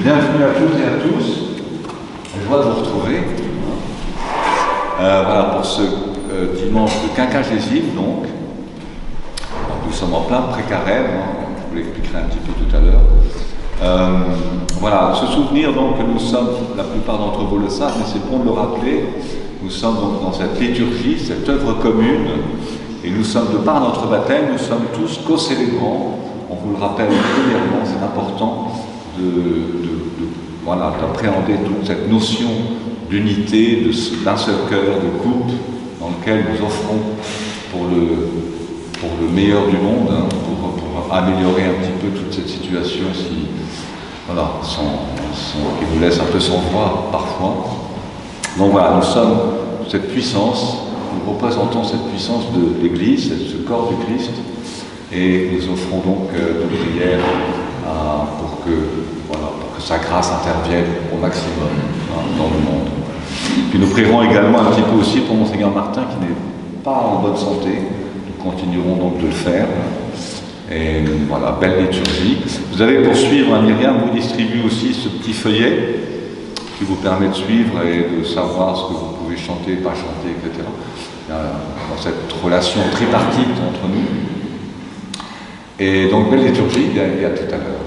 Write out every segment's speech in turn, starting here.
Bienvenue à toutes et à tous. Joie de vous retrouver. Voilà pour ce dimanche de quinquagésime donc. Nous sommes en plein pré-carême, je vous l'expliquerai un petit peu tout à l'heure. Voilà, se souvenir donc que nous sommes, la plupart d'entre vous le savent, mais c'est bon de le rappeler, nous sommes donc dans cette liturgie, cette œuvre commune, et nous sommes, de par notre baptême, nous sommes tous co-célébrants. On vous le rappelle régulièrement, c'est important voilà, d'appréhender toute cette notion d'unité, d'un seul cœur, de couple, dans lequel nous offrons pour le meilleur du monde, hein, pour améliorer un petit peu toute cette situation voilà, qui nous laisse un peu sans voix parfois. Donc voilà, nous sommes cette puissance, nous représentons cette puissance de l'Église, ce corps du Christ, et nous offrons donc nos prières pour que sa grâce intervienne au maximum dans le monde. Puis nous prierons également un petit peu aussi pour Monseigneur Martin qui n'est pas en bonne santé. Nous continuerons donc de le faire. Et voilà, belle liturgie. Vous avez pour suivre, Myriam vous distribue aussi ce petit feuillet qui vous permet de suivre et de savoir ce que vous pouvez chanter, pas chanter, etc. Dans cette relation tripartite entre nous. Et donc, belle liturgie, il y a tout à l'heure.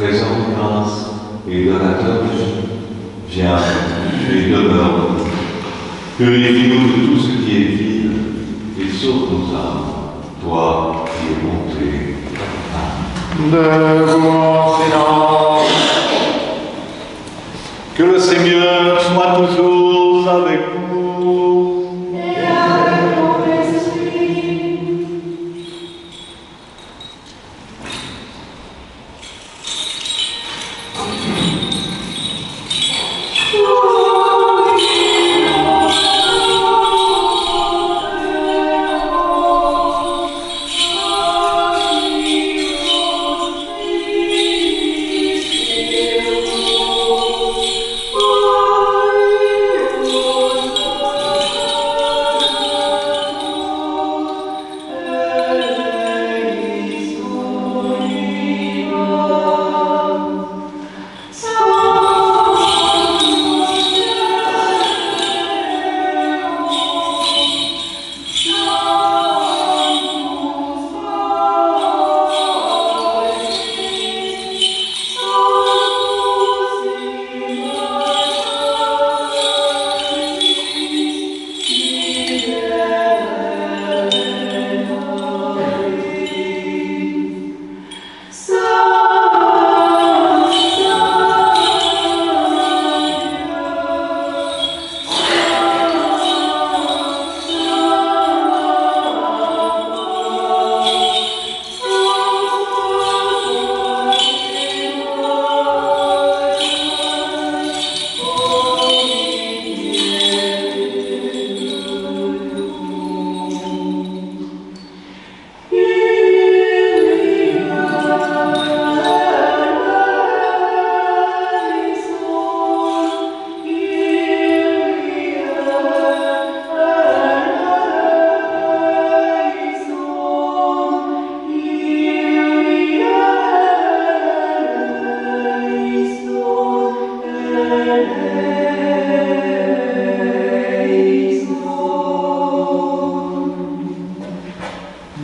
présent de grâce et donateur de vie, viens et demeure. Purifie-nous de tout ce qui est vide et sauve nos âmes, toi qui es bonté. Debout, silence. Que le Seigneur soit toujours avec vous. Et avec ton esprit.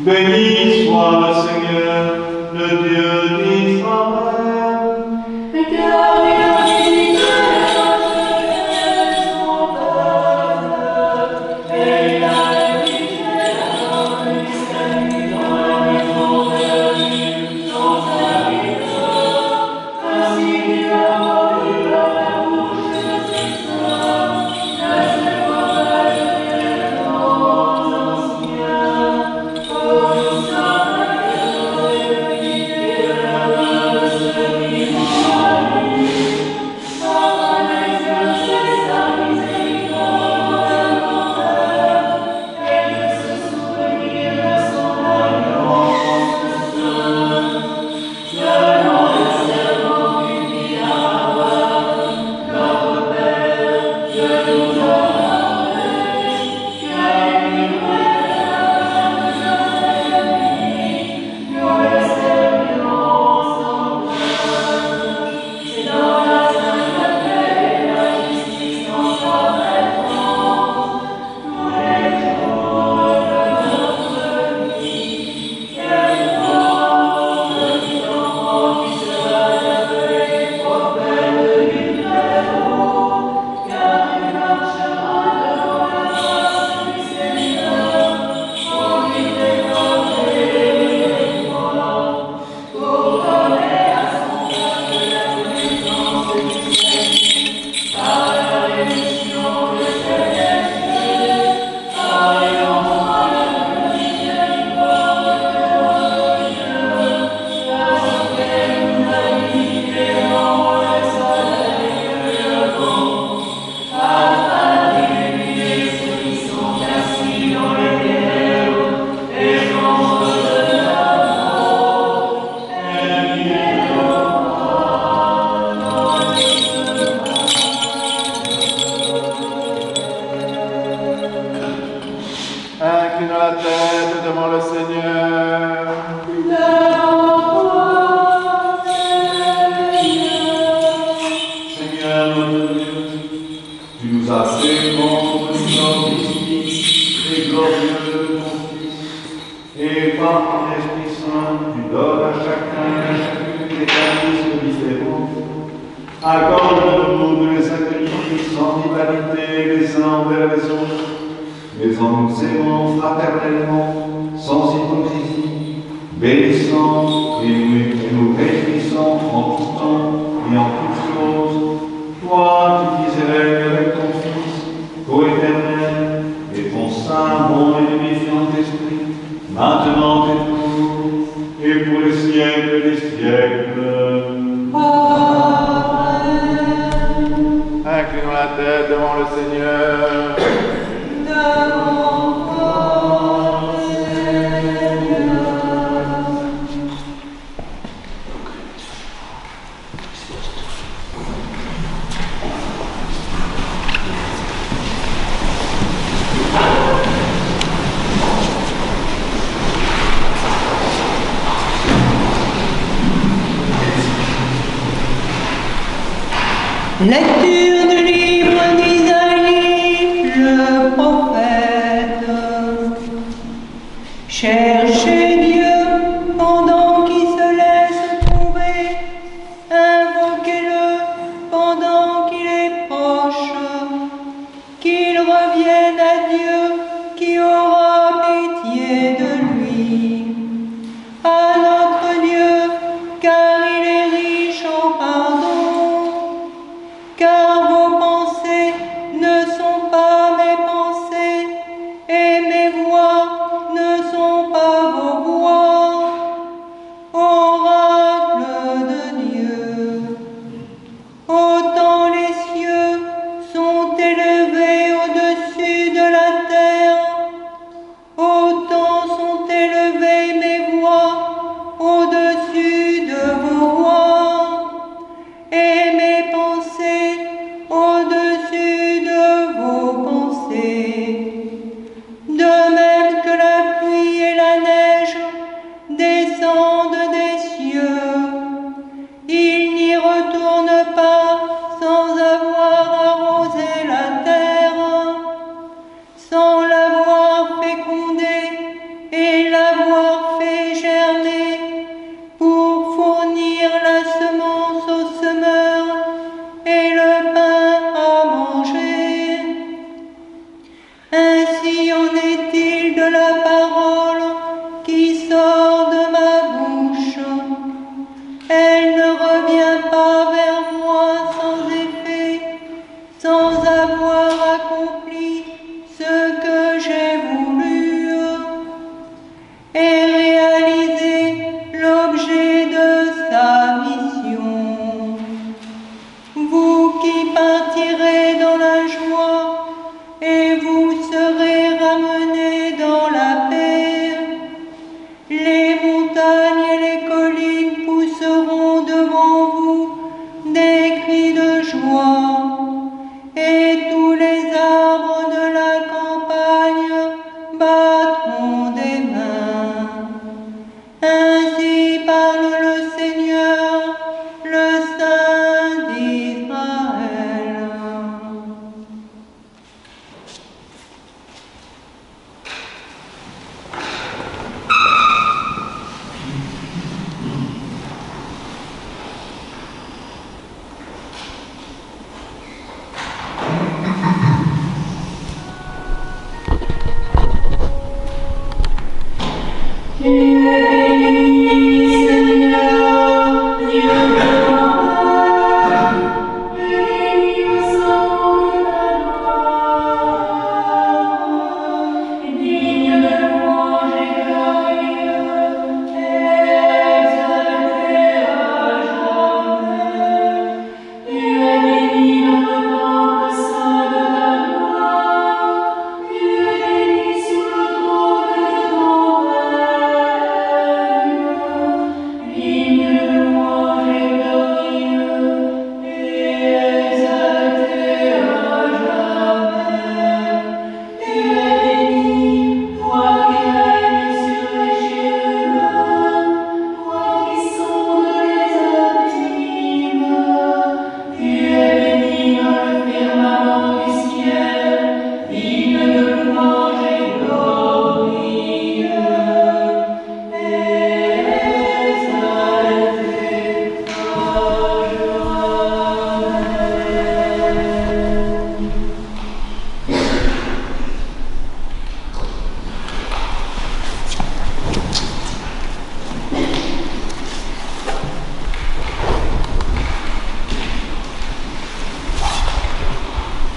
Béni soit le Seigneur, le Dieu d'Israël. Et que la vérité de son peuple, et la vérité de Seigneur, dans sa vie, ainsi qu'il a rendu la bouche de ses saints, la séparation des anciens, comme ça, Accorde-nous de les accueillir sans rivalité les uns envers les autres, mais en nous aimant fraternellement, sans hypocrisie, bénissant et nous réjouissant en tout temps et en toutes choses, toi qui disais avec ton Fils, co-éternel, et ton Saint, bon et vivifiant Esprit, maintenant et toujours, et pour les siècles des siècles. Inclinons la tête devant le Seigneur. Lecture du livre d'Isaïe, le prophète. Cherchez Dieu pendant qu'il se laisse trouver, invoquez-le pendant qu'il est proche, qu'il revienne à Dieu qui aura pitié de lui, à notre Dieu, car il est riche en pardon. Car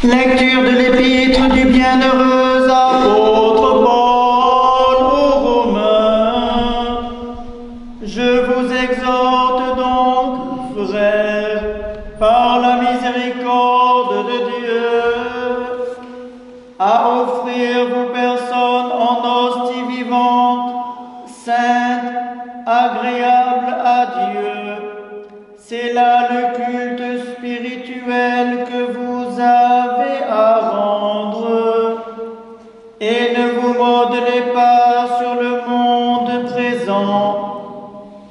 Lecture de l'épître du bienheureux apôtre Paul aux Romains. Je vous exhorte donc, frères, par la miséricorde de Dieu, à offrir vos personnes en hostie vivante, sainte, agréable à Dieu. C'est là le culte spirituel que vous avez à rendre. Et ne vous modelez pas sur le monde présent,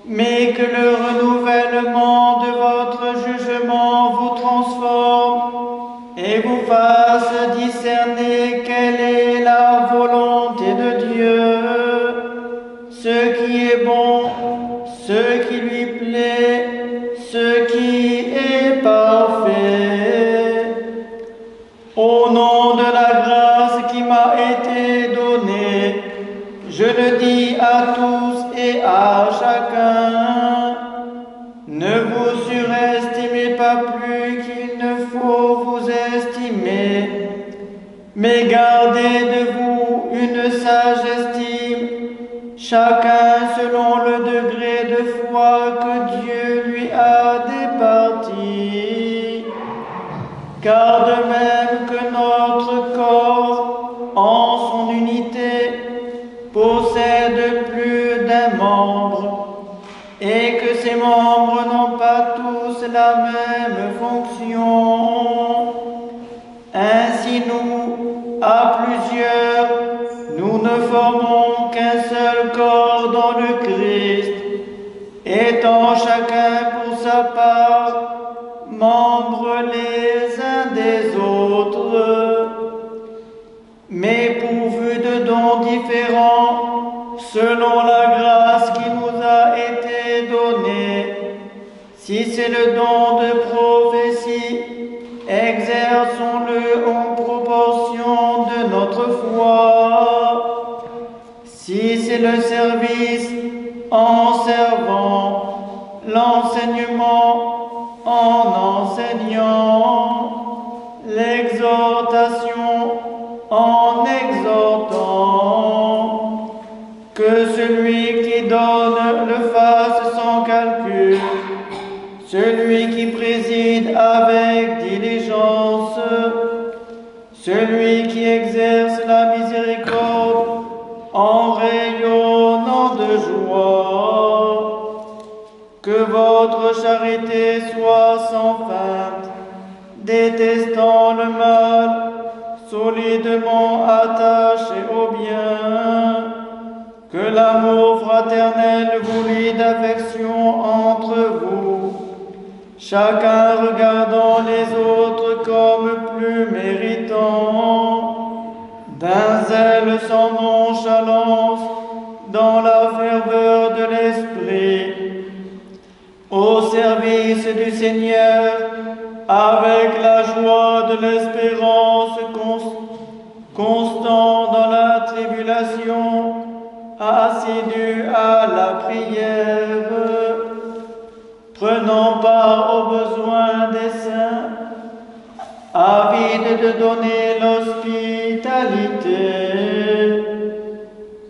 mais que le renouvellement de votre jugement vous transforme et vous fasse discerner quelle est la volonté de Dieu, ce qui est bon, ce qui lui plaît, ce qui est parfait. Au nom de la grâce qui m'a été donnée, je le dis à tous et à chacun, ne vous surestimez pas plus qu'il ne faut vous estimer, mais gardez de vous une sage estime, chacun selon le degré de foi que Dieu lui a départi. Car de même que notre corps, en son unité, possède plus d'un membre, et que ses membres n'ont pas tous la même fonction, ainsi nous, à plusieurs, nous ne formons qu'un seul corps dans le Christ, étant chacun pour sa part membres les uns des autres, mais pourvus de dons différents, selon la grâce qui nous a été donnée. Si c'est le don de prophétie, exerçons-le en proportion de notre foi. Si c'est le service, en servant, l'enseignement, en enseignant, l'exhortation, en exhortant, que celui qui donne le fasse sans calcul, celui qui préside avec diligence, celui qui exerce la miséricorde en rayonnant de joie. Que votre charité soit sans feinte, détestant le mal, solidement attaché au bien. Que l'amour fraternel vous lie d'affection entre vous, chacun regardant les autres comme plus méritants, d'un zèle sans nonchalance, dans la ferveur de l'esprit, au service du Seigneur, avec la joie de l'espérance, constant dans la tribulation, assidu à la prière, prenant part aux besoins des saints, avide de donner l'hospitalité.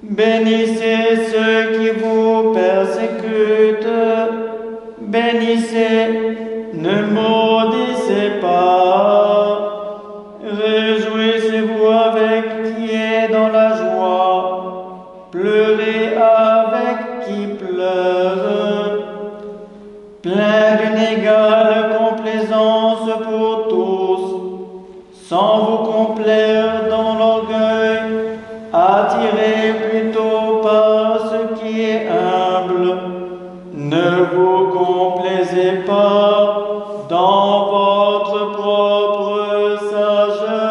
Bénissez ceux qui vous persécutent, bénissez, ne maudissez pas. Réjouissez-vous avec qui est dans la joie, pleurez avec qui pleure. Plein d'une égale complaisance pour tous, sans vous complaire dans l'orgueil, attirez plutôt par ce qui est humble. Ne vous complaisez pas dans votre propre sagesse.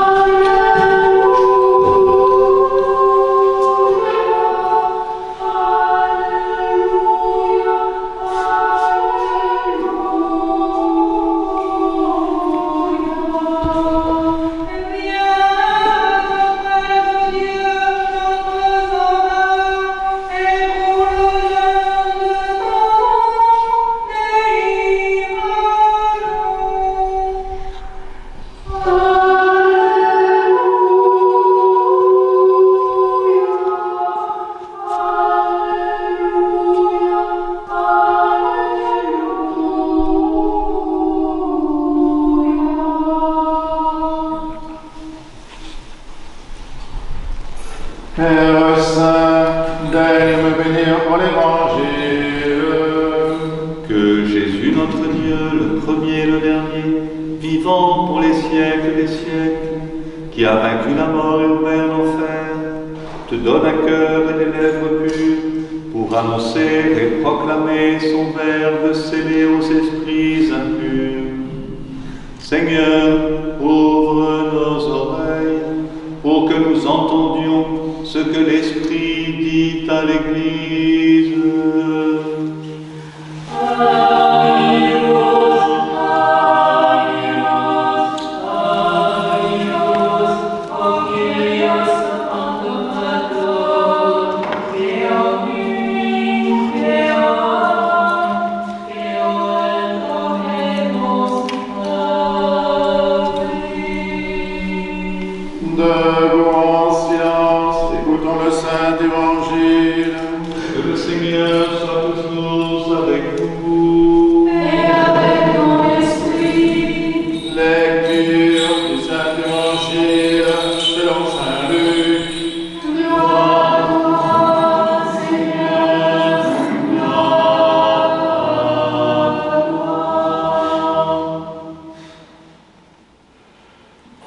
Alléluia. Seigneur pour l'Évangile. Que Jésus, notre Dieu, le premier et le dernier, vivant pour les siècles des siècles, qui a vaincu la mort et ouvert l'enfer, te donne un cœur et des lèvres pures pour annoncer et proclamer son verbe scellé aux esprits impurs. Seigneur, ouvre nos oreilles pour que nous entendions ce que l'Esprit dit à l'Église. Debout en silence, écoutons le Saint-Évangile. Que le Seigneur soit toujours avec vous. Lecture du Saint-Évangile selon Saint Luc.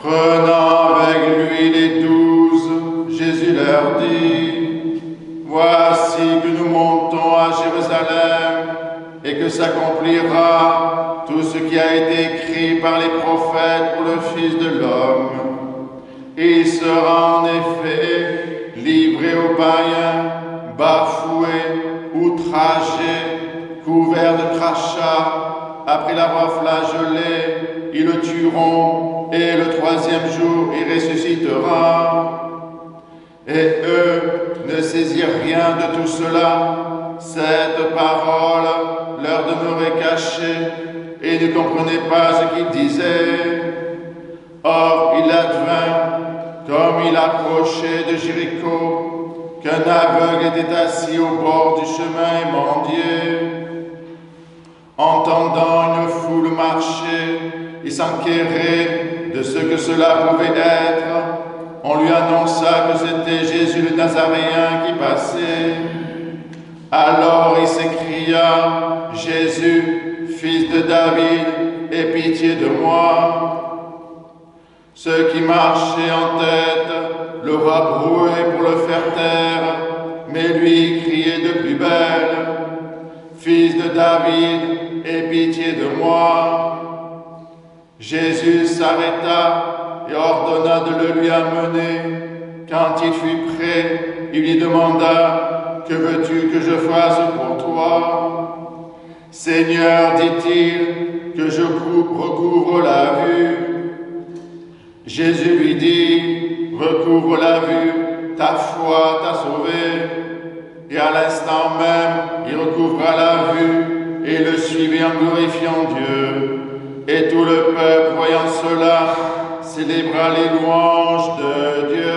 Prenant avec lui les 12, Jésus leur dit: Voici que nous montons à Jérusalem et que s'accomplira tout ce qui a été écrit par les prophètes pour le Fils de l'homme. Il sera en effet livré aux païens, bafoué, outragé, couvert de crachats. Après l'avoir flagellé, ils le tueront et le troisième jour il ressuscitera. Et eux ne saisirent rien de tout cela. Cette parole leur demeurait cachée et ne comprenaient pas ce qu'il disait. Or, il advint, comme il approchait de Jéricho, qu'un aveugle était assis au bord du chemin et mendiait. Entendant une foule marcher, il s'enquérait de ce que cela pouvait être. On lui annonça que c'était Jésus le Nazaréen qui passait. Alors il s'écria: Jésus, fils de David, aie pitié de moi. Ceux qui marchaient en tête le rabrouaient pour le faire taire, mais lui criait de plus belle: Fils de David, aie pitié de moi. Jésus s'arrêta et ordonna de le lui amener. Quand il fut prêt, il lui demanda: Que veux-tu que je fasse pour toi? Seigneur, dit-il, que je recouvre la vue. Jésus lui dit: Recouvre la vue, ta foi t'a sauvé. Et à l'instant même, il recouvra la vue et le suivit en glorifiant Dieu. Et tout le peuple, voyant cela, célébra les louanges de Dieu.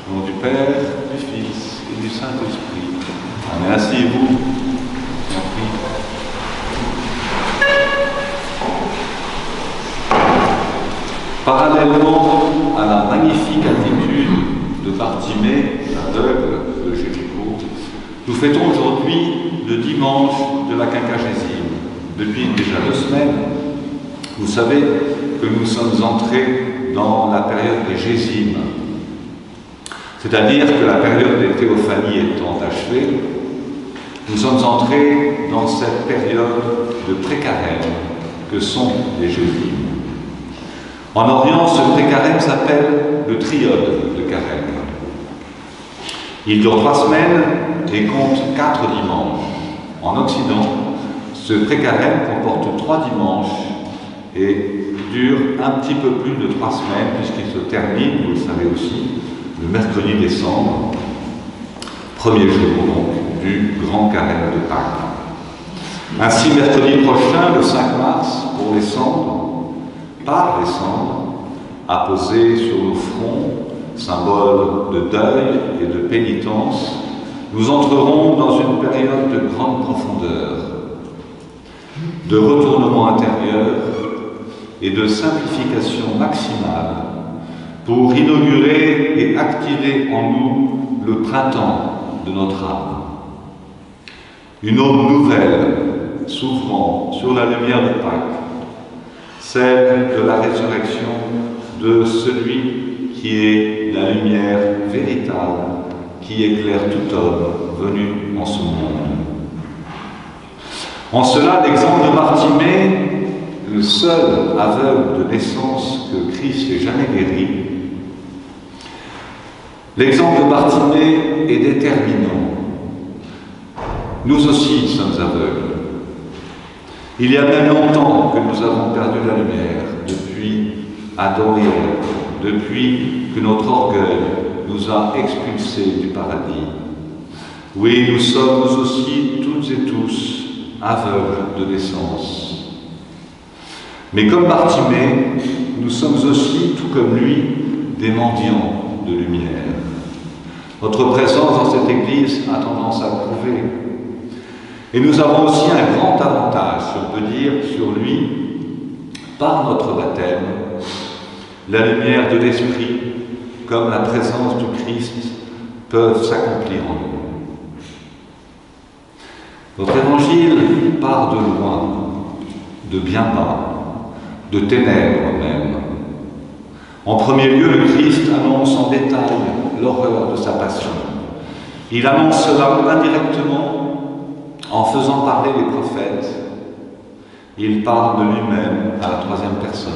Au nom du Père, du Fils et du Saint-Esprit. Amen. Asseyez-vous. Je vous en prie. Parallèlement à la magnifique attitude de Bartimée, l'aveugle de Jéricho, nous fêtons aujourd'hui le dimanche de la Quinquagésime. Depuis déjà 2 semaines, vous savez que nous sommes entrés dans la période des Gésimes. C'est-à-dire que la période des théophanies étant achevée, nous sommes entrés dans cette période de pré-carême que sont les Gésimes. En Orient, ce pré-carême s'appelle le triode de carême. Il dure 3 semaines et compte 4 dimanches. En Occident, ce pré-carême comporte 3 dimanches et dure un petit peu plus de 3 semaines puisqu'il se termine, vous le savez aussi, le mercredi décembre, premier jour donc du grand carême de Pâques. Ainsi, mercredi prochain, le 5 mars, pour les cendres, par les cendres, apposées sur nos fronts, symbole de deuil et de pénitence, nous entrerons dans une période de grande profondeur, de retournement intérieur et de simplification maximale pour inaugurer et activer en nous le printemps de notre âme. Une aube nouvelle s'ouvrant sur la lumière de Pâques, celle de la résurrection de celui qui est la lumière véritable qui éclaire tout homme venu en ce monde. En cela, l'exemple de Bartimée, le seul aveugle de naissance que Christ ait jamais guéri, l'exemple de Bartimée est déterminant. Nous aussi sommes aveugles. Il y a bien longtemps que nous avons perdu la lumière, depuis Adam et Ève, depuis que notre orgueil nous a expulsés du paradis. Oui, nous sommes aussi toutes et tous aveugles de naissance. Mais comme Bartimée, nous sommes aussi, tout comme lui, des mendiants de lumière. Notre présence dans cette Église a tendance à prouver. Et nous avons aussi un grand avantage, si on peut dire, sur lui, par notre baptême, la lumière de l'Esprit, comme la présence du Christ, peuvent s'accomplir en nous. Notre évangile part de loin, de bien bas, de ténèbres même. En premier lieu, le Christ annonce en détail l'horreur de sa passion. Il annonce cela indirectement en faisant parler les prophètes. Il parle de lui-même à la troisième personne.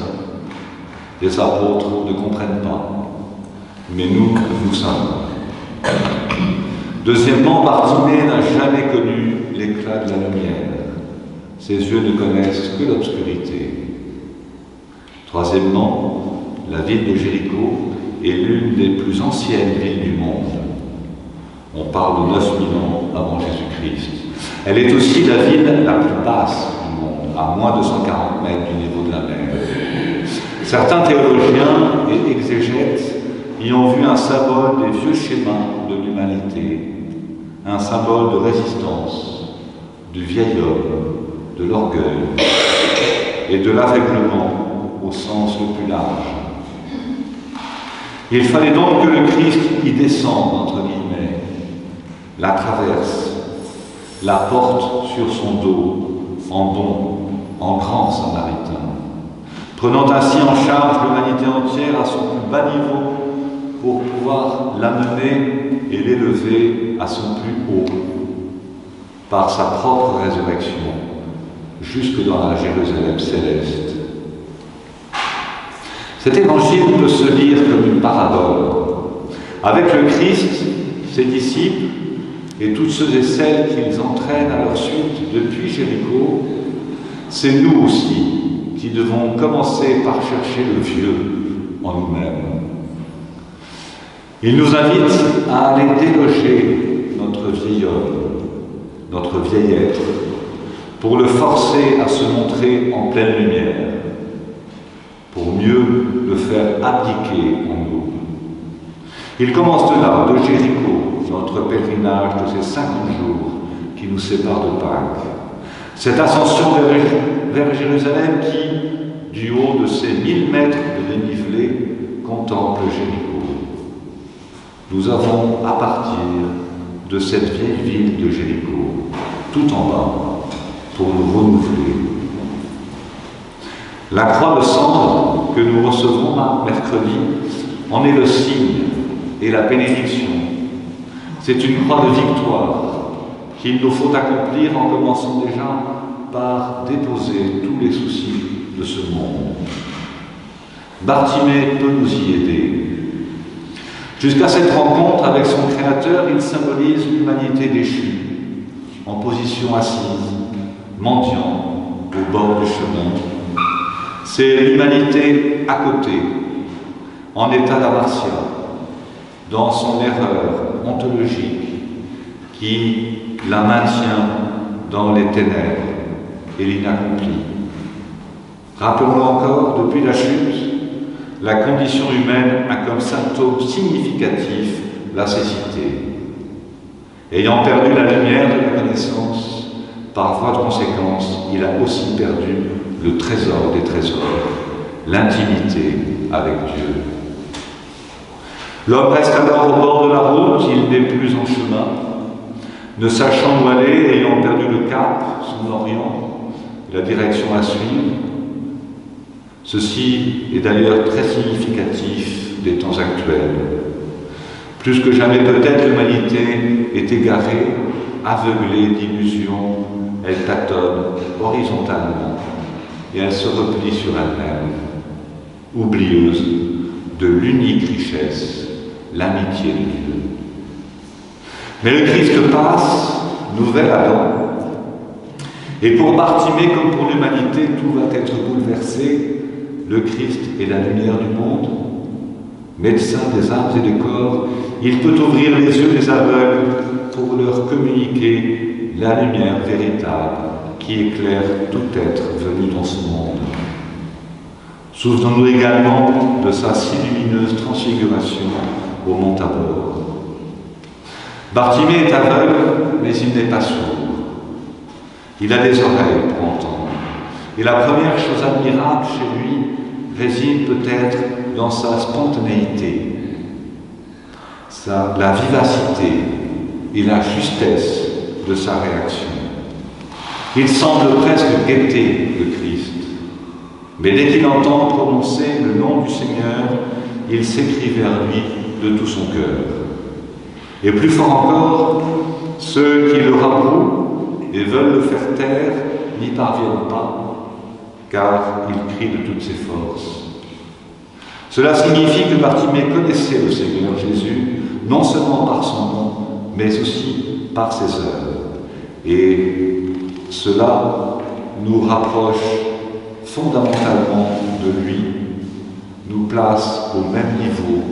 Les apôtres ne comprennent pas, mais nous savons. Deuxièmement, Bartimée n'a jamais connu l'éclat de la lumière. Ses yeux ne connaissent que l'obscurité. Troisièmement, la ville de Jéricho est l'une des plus anciennes villes du monde. On parle de 9000 ans avant Jésus-Christ. Elle est aussi la ville la plus basse du monde, à moins de 140 mètres du niveau de la mer. Certains théologiens et exégètes y ont vu un symbole des vieux schémas de l'humanité, un symbole de résistance, du vieil homme, de l'orgueil et de l'aveuglement au sens le plus large. Il fallait donc que le Christ y descende, entre guillemets, la traverse, la porte sur son dos, en bon, en grand samaritain, prenant ainsi en charge l'humanité entière à son plus bas niveau pour pouvoir l'amener et l'élever à son plus haut par sa propre résurrection jusque dans la Jérusalem céleste. Cet évangile peut se lire comme une parabole. Avec le Christ, ses disciples et toutes ceux et celles qu'ils entraînent à leur suite depuis Jéricho, c'est nous aussi qui devons commencer par chercher le vieux en nous-mêmes. Il nous invite à aller déloger notre vieil homme, notre vieil être, pour le forcer à se montrer en pleine lumière, pour mieux le faire abdiquer en nous. Il commence de là, de Jéricho, notre pèlerinage de ces 50 jours qui nous séparent de Pâques. Cette ascension vers Jérusalem qui, du haut de ces 1000 mètres de dénivelé, contemple Jéricho. Nous avons à partir de cette vieille ville de Jéricho, tout en bas, pour nous renouveler. La croix de cendre que nous recevons mercredi en est le signe et la bénédiction. C'est une croix de victoire qu'il nous faut accomplir en commençant déjà par déposer tous les soucis de ce monde. Bartimée peut nous y aider. Jusqu'à cette rencontre avec son Créateur, il symbolise l'humanité déchue, en position assise, mendiant au bord du chemin. C'est l'humanité à côté, en état d'amartia, dans son erreur ontologique, qui la maintient dans les ténèbres et l'inaccompli. Rappelons encore, depuis la chute, la condition humaine a comme symptôme significatif la cécité. Ayant perdu la lumière de la connaissance, par voie de conséquence, il a aussi perdu le trésor des trésors, l'intimité avec Dieu. L'homme reste alors au bord de la route, il n'est plus en chemin, ne sachant où aller, ayant perdu le cap, son orient, la direction à suivre. Ceci est d'ailleurs très significatif des temps actuels. Plus que jamais peut-être l'humanité est égarée, aveuglée d'illusions, elle tâtonne horizontalement et elle se replie sur elle-même, oublieuse de l'unique richesse, l'amitié de Dieu. Mais le Christ passe, nouvel Adam, et pour Bartimée comme pour l'humanité, tout va être bouleversé. Le Christ est la lumière du monde, médecin des âmes et des corps, il peut ouvrir les yeux des aveugles pour leur communiquer la lumière véritable qui éclaire tout être venu dans ce monde. Souvenons-nous également de sa si lumineuse transfiguration au mont Tabor. Bartimée est aveugle, mais il n'est pas sourd. Il a des oreilles pour entendre. Et la première chose admirable chez lui réside peut-être dans sa spontanéité, la vivacité et la justesse de sa réaction. Il semble presque guetter le Christ, mais dès qu'il entend prononcer le nom du Seigneur, il s'écrie vers lui de tout son cœur. Et plus fort encore, ceux qui le rabrouent et veulent le faire taire n'y parviennent pas, car il crie de toutes ses forces. Cela signifie que Bartimée connaissait le Seigneur Jésus, non seulement par son nom, mais aussi par ses œuvres. Et cela nous rapproche fondamentalement de lui, nous place au même niveau.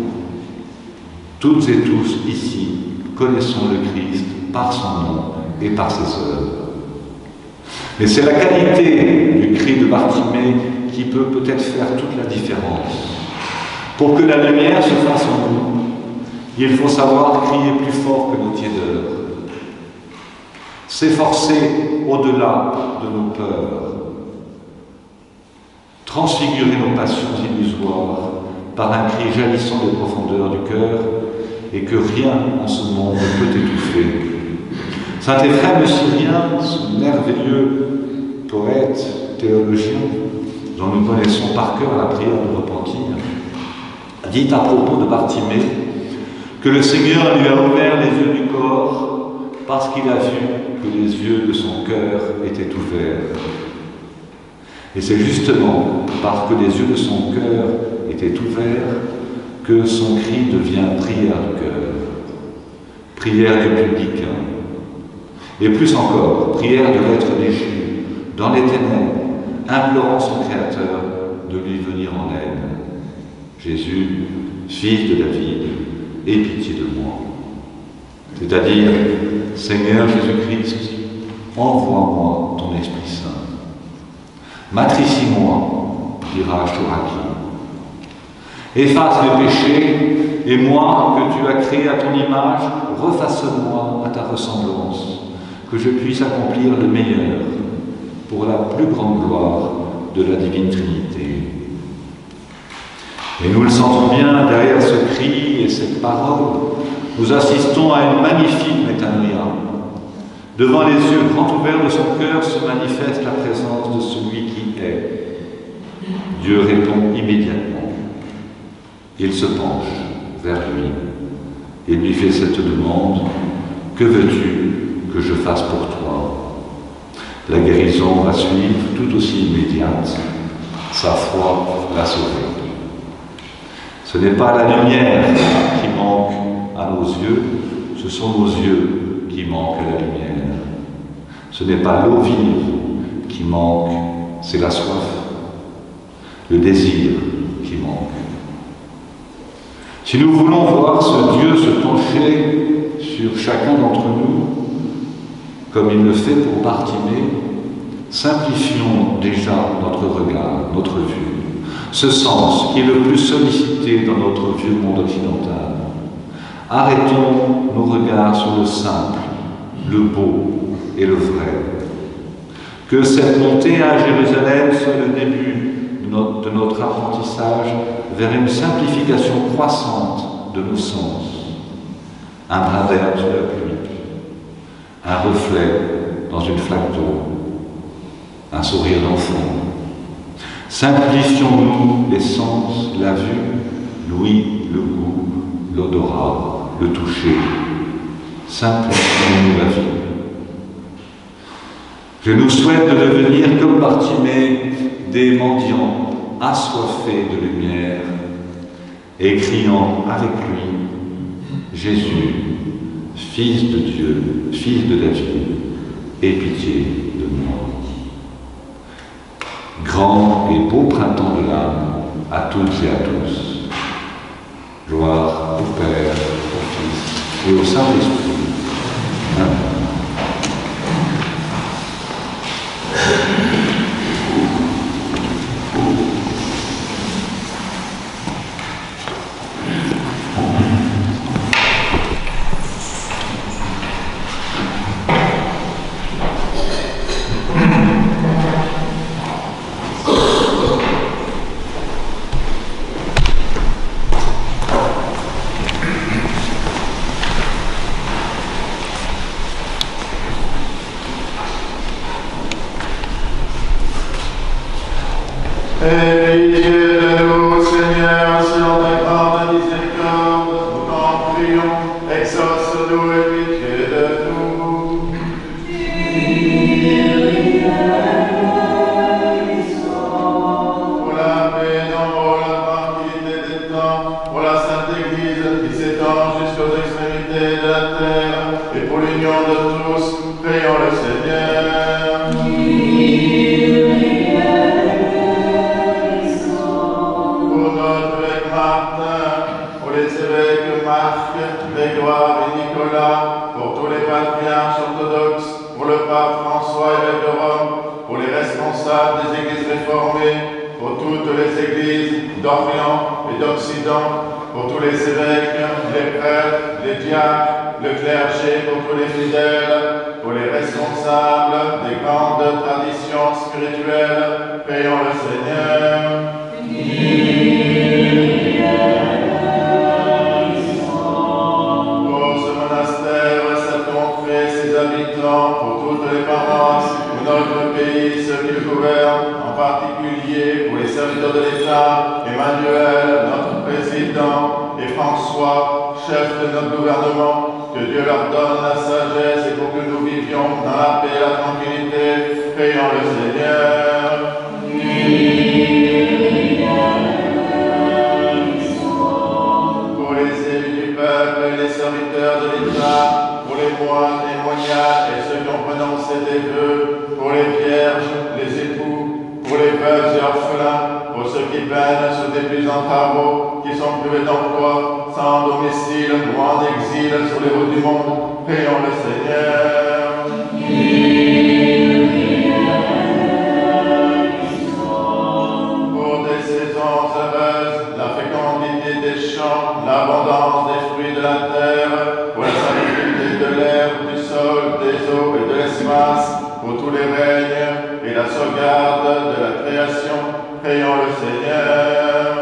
Toutes et tous ici connaissons le Christ par son nom et par ses œuvres. Mais c'est la qualité du cri de Bartimée qui peut peut-être faire toute la différence. Pour que la lumière se fasse en nous, il faut savoir crier plus fort que nos tiédeurs, s'efforcer au-delà de nos peurs, transfigurer nos passions illusoires par un cri jaillissant des profondeurs du cœur et que rien en ce monde ne peut étouffer. Saint Éphrem le Syrien, ce merveilleux poète, théologien, dont nous connaissons par cœur la prière de repentir, dit à propos de Bartimée que le Seigneur lui a ouvert les yeux du corps parce qu'il a vu que les yeux de son cœur étaient ouverts. Et c'est justement parce que les yeux de son cœur étaient ouverts que son cri devient prière du cœur, prière du publicain, et plus encore, prière de l'être déchu, dans les ténèbres, implorant son Créateur de lui venir en aide. Jésus, fils de David, aie pitié de moi. C'est-à-dire, Seigneur Jésus-Christ, envoie-moi ton Esprit Saint. Matricide-moi, dira Chouraki. Efface mes péchés, et moi, que tu as créé à ton image, refaçonne-moi à ta ressemblance, que je puisse accomplir le meilleur pour la plus grande gloire de la divine Trinité. Et nous le sentons bien, derrière ce cri et cette parole, nous assistons à une magnifique métanoïa. Devant les yeux grands ouverts de son cœur se manifeste la présence de celui qui est. Dieu répond immédiatement. Il se penche vers lui et lui fait cette demande: que veux-tu que je fasse pour toi? La guérison va suivre tout aussi immédiate. Sa foi l'a sauvé. Ce n'est pas la lumière qui manque à nos yeux, ce sont nos yeux qui manquent à la lumière. Ce n'est pas l'eau vive qui manque, c'est la soif, le désir qui manque. Si nous voulons voir ce Dieu se pencher sur chacun d'entre nous, comme il le fait pour Bartimée, simplifions déjà notre regard, notre vue, ce sens qui est le plus sollicité dans notre vieux monde occidental. Arrêtons nos regards sur le simple, le beau et le vrai. Que cette montée à Jérusalem soit le début de notre apprentissage vers une simplification croissante de nos sens. Un brin d'air sous la pluie, un reflet dans une flaque d'eau, un sourire d'enfant. Simplifions-nous les sens, la vue, l'ouïe, le goût, l'odorat, le toucher. Simplifions-nous la vie. Je nous souhaite de devenir comme Bartimée, des mendiants assoiffés de lumière et criant avec lui, Jésus, Fils de Dieu, Fils de David, aie pitié de moi. Grand et beau printemps de l'âme à toutes et à tous. Gloire au Père, au Fils et au Saint-Esprit. Amen. Aie pitié de nous, Seigneur, selon ta grande miséricorde, nous t'en prions, exauce-nous et pitié de nous. Pour la paix, l'amour, la tranquillité des temps, pour la Sainte Église qui s'étend jusqu'aux extrémités de la terre, et pour l'union de tous, prions le Seigneur. Grégoire et Nicolas, pour tous les patriarches orthodoxes, pour le pape François, évêque de Rome, pour les responsables des églises réformées, pour toutes les églises d'Orient et d'Occident, pour tous les évêques, les prêtres, les diacres, le clergé, pour tous les fidèles, pour les responsables des grandes traditions spirituelles, prions le Seigneur. Pour toutes les paroisses, pour notre pays, ceux qui le gouvernent, en particulier pour les serviteurs de l'État, Emmanuel, notre président, et François, chef de notre gouvernement, que Dieu leur donne la sagesse et pour que nous vivions dans la paix et la tranquillité, prions le Seigneur. Pour les élus du peuple et les serviteurs de l'État, pour les moines et moignards et ceux qui ont prononcé des vœux, pour les vierges, les époux, pour les veuves et orphelins, pour ceux qui peinent sous des puissants travaux, qui sont privés d'emploi, sans domicile ou en exil sur les routes du monde, prions le Seigneur. Pour des saisons heureuses, la fécondité des champs, l'abondance des fruits de la terre, pour la salubrité de l'air, du sol, des eaux et de l'espace, pour tous les règnes et la sauvegarde de la création, prions le Seigneur.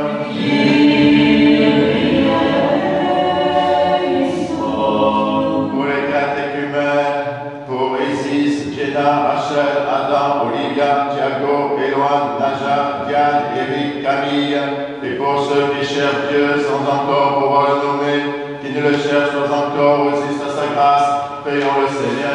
Pour les catéchumènes, pour Isis, Jenna, Rachel, Adam, Olivia, Thiago, Éloine, Naja, Diane, Eric, Camille, et pour ceux qui cherchent Dieu sans encore pouvoir le nommer, qui ne le cherchent pas encore, résistent à sa grâce, prions le Seigneur.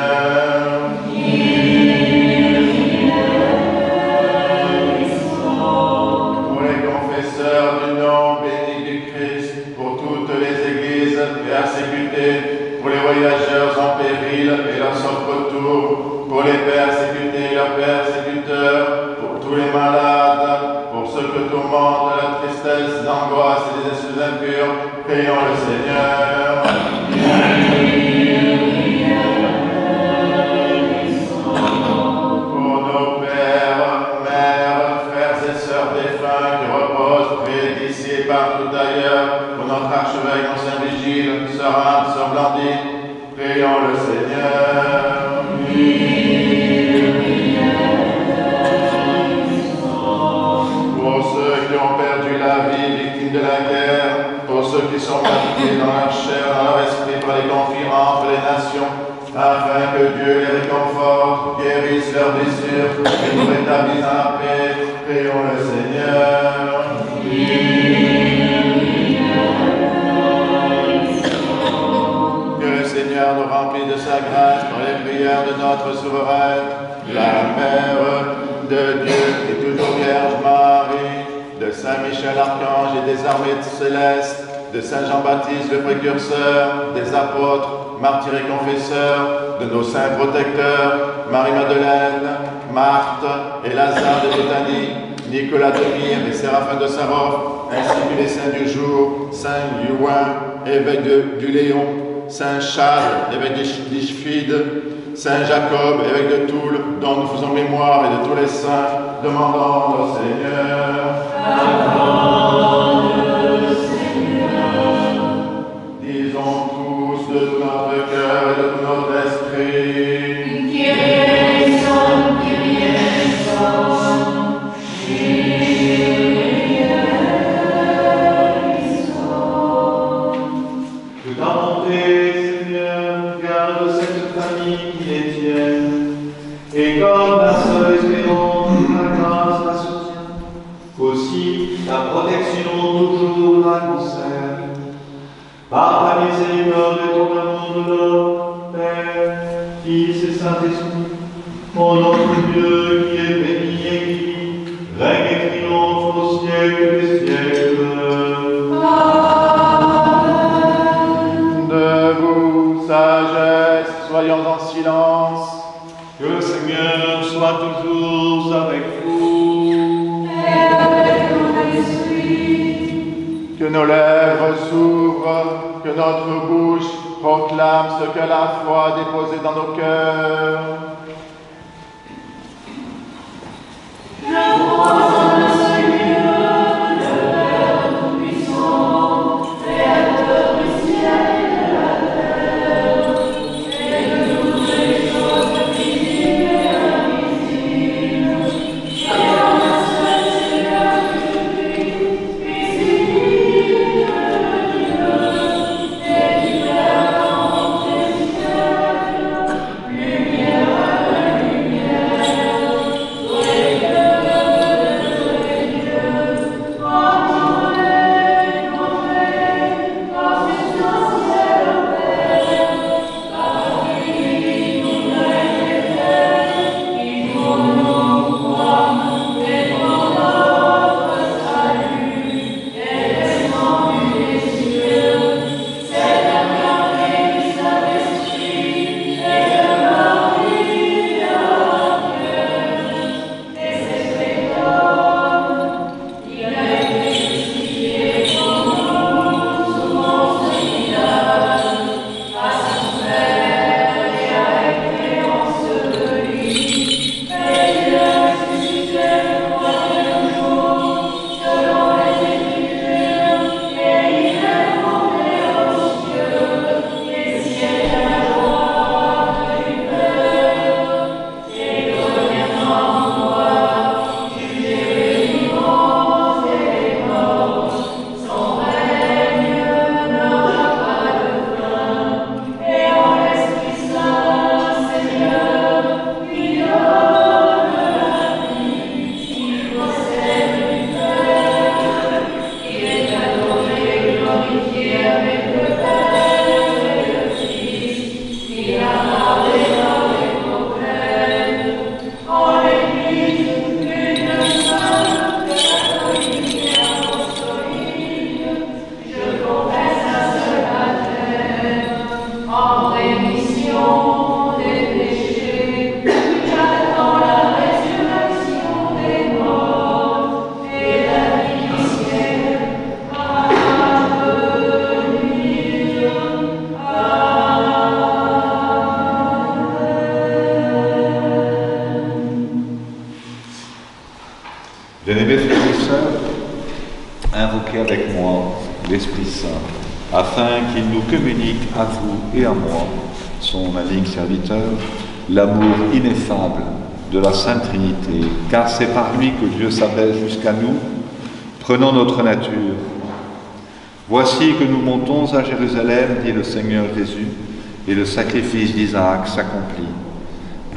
Pour les confesseurs du nom béni du Christ, pour toutes les églises persécutées, pour les voyageurs en péril et leur sauf retour, pour les persécutés et leurs persécuteurs, pour tous les malades, pour ceux que tourmente la tristesse, l'angoisse et les esprits impurs, prions le Seigneur. guérisse leurs blessures et nous rétablisse dans la paix. Prions le Seigneur. Que le Seigneur nous remplisse de sa grâce par les prières de notre souveraine, la Mère de Dieu et toujours Vierge Marie, de Saint Michel Archange et des armées célestes, de Saint Jean-Baptiste le précurseur, des apôtres, martyrs et confesseurs, de nos saints protecteurs, Marie-Madeleine, Marthe et Lazare de Béthanie, Nicolas de Myre et Séraphin de Sarov, ainsi que les saints du jour, Saint Youin, évêque du Léon, Saint Charles, évêque d'Ischfide, Saint Jacob, évêque de Toul, dont nous faisons mémoire, et de tous les saints, demandons au Seigneur. Disons tous de tout notre cœur et de tout notre esprit. Kyrie eleison, Kyrie eleison. Que ta bonté, Seigneur, garde cette famille qui les tienne, et comme la seule espérance, la grâce la soutient, qu'aussi ta protection toujours la conserve. Par la miséricorde de ton amour de l'homme, Père, Fils et Saint-Esprit, mon notre Dieu qui est béni et qui règne et triomphe au siècle des siècles. Debout, sagesse, soyons en silence. Que le Seigneur soit toujours avec vous. Et avec ton esprit. Que nos lèvres s'ouvrent, que notre bouche proclame ce que la foi a déposé dans nos cœurs. Je crois en le Seigneur, le Père Tout-Puissant, Créateur du ciel et de la terre, et de toutes les choses visibles et invisibles, et en un seul Seigneur Jésus-Christ, Fils unique de Dieu, et du Père engendré du ciel, lumière après lumière, Bien-aimés frères et sœurs, invoquez avec moi l'Esprit Saint, afin qu'il nous communique à vous et à moi, son unique serviteur, l'amour ineffable de la Sainte Trinité, car c'est par lui que Dieu s'abaisse jusqu'à nous, prenant notre nature. Voici que nous montons à Jérusalem, dit le Seigneur Jésus, et le sacrifice d'Isaac s'accomplit.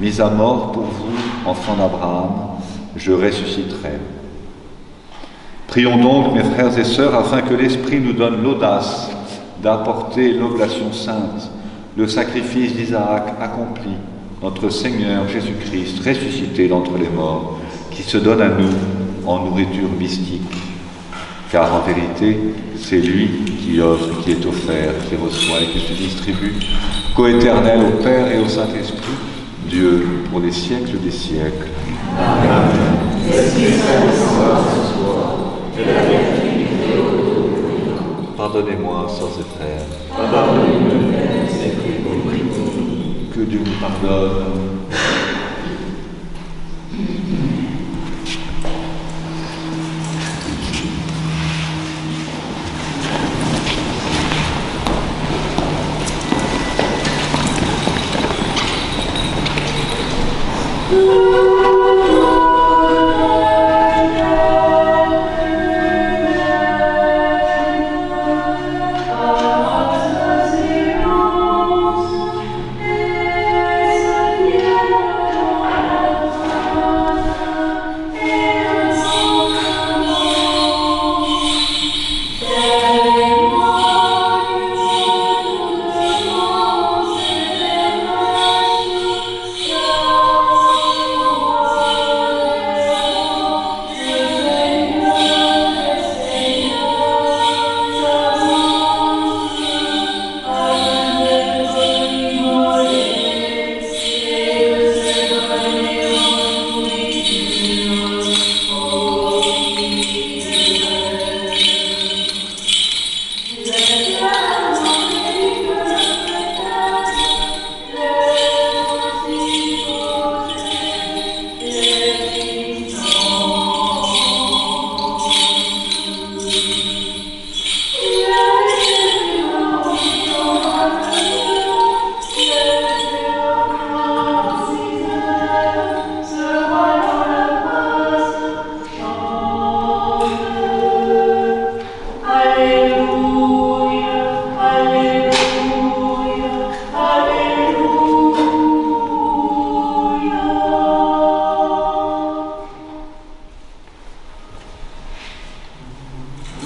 mis à mort pour vous, enfants d'Abraham, je ressusciterai. Prions donc, mes frères et sœurs, afin que l'Esprit nous donne l'audace d'apporter l'oblation sainte, le sacrifice d'Isaac accompli, notre Seigneur Jésus-Christ, ressuscité d'entre les morts, qui se donne à nous en nourriture mystique. Car en vérité, c'est lui qui offre, qui est offert, qui reçoit et qui se distribue, coéternel au Père et au Saint-Esprit, Dieu pour les siècles des siècles. Amen. Pardonnez-moi, sœurs et frères. Pardonnez-nous. Que Dieu nous pardonne.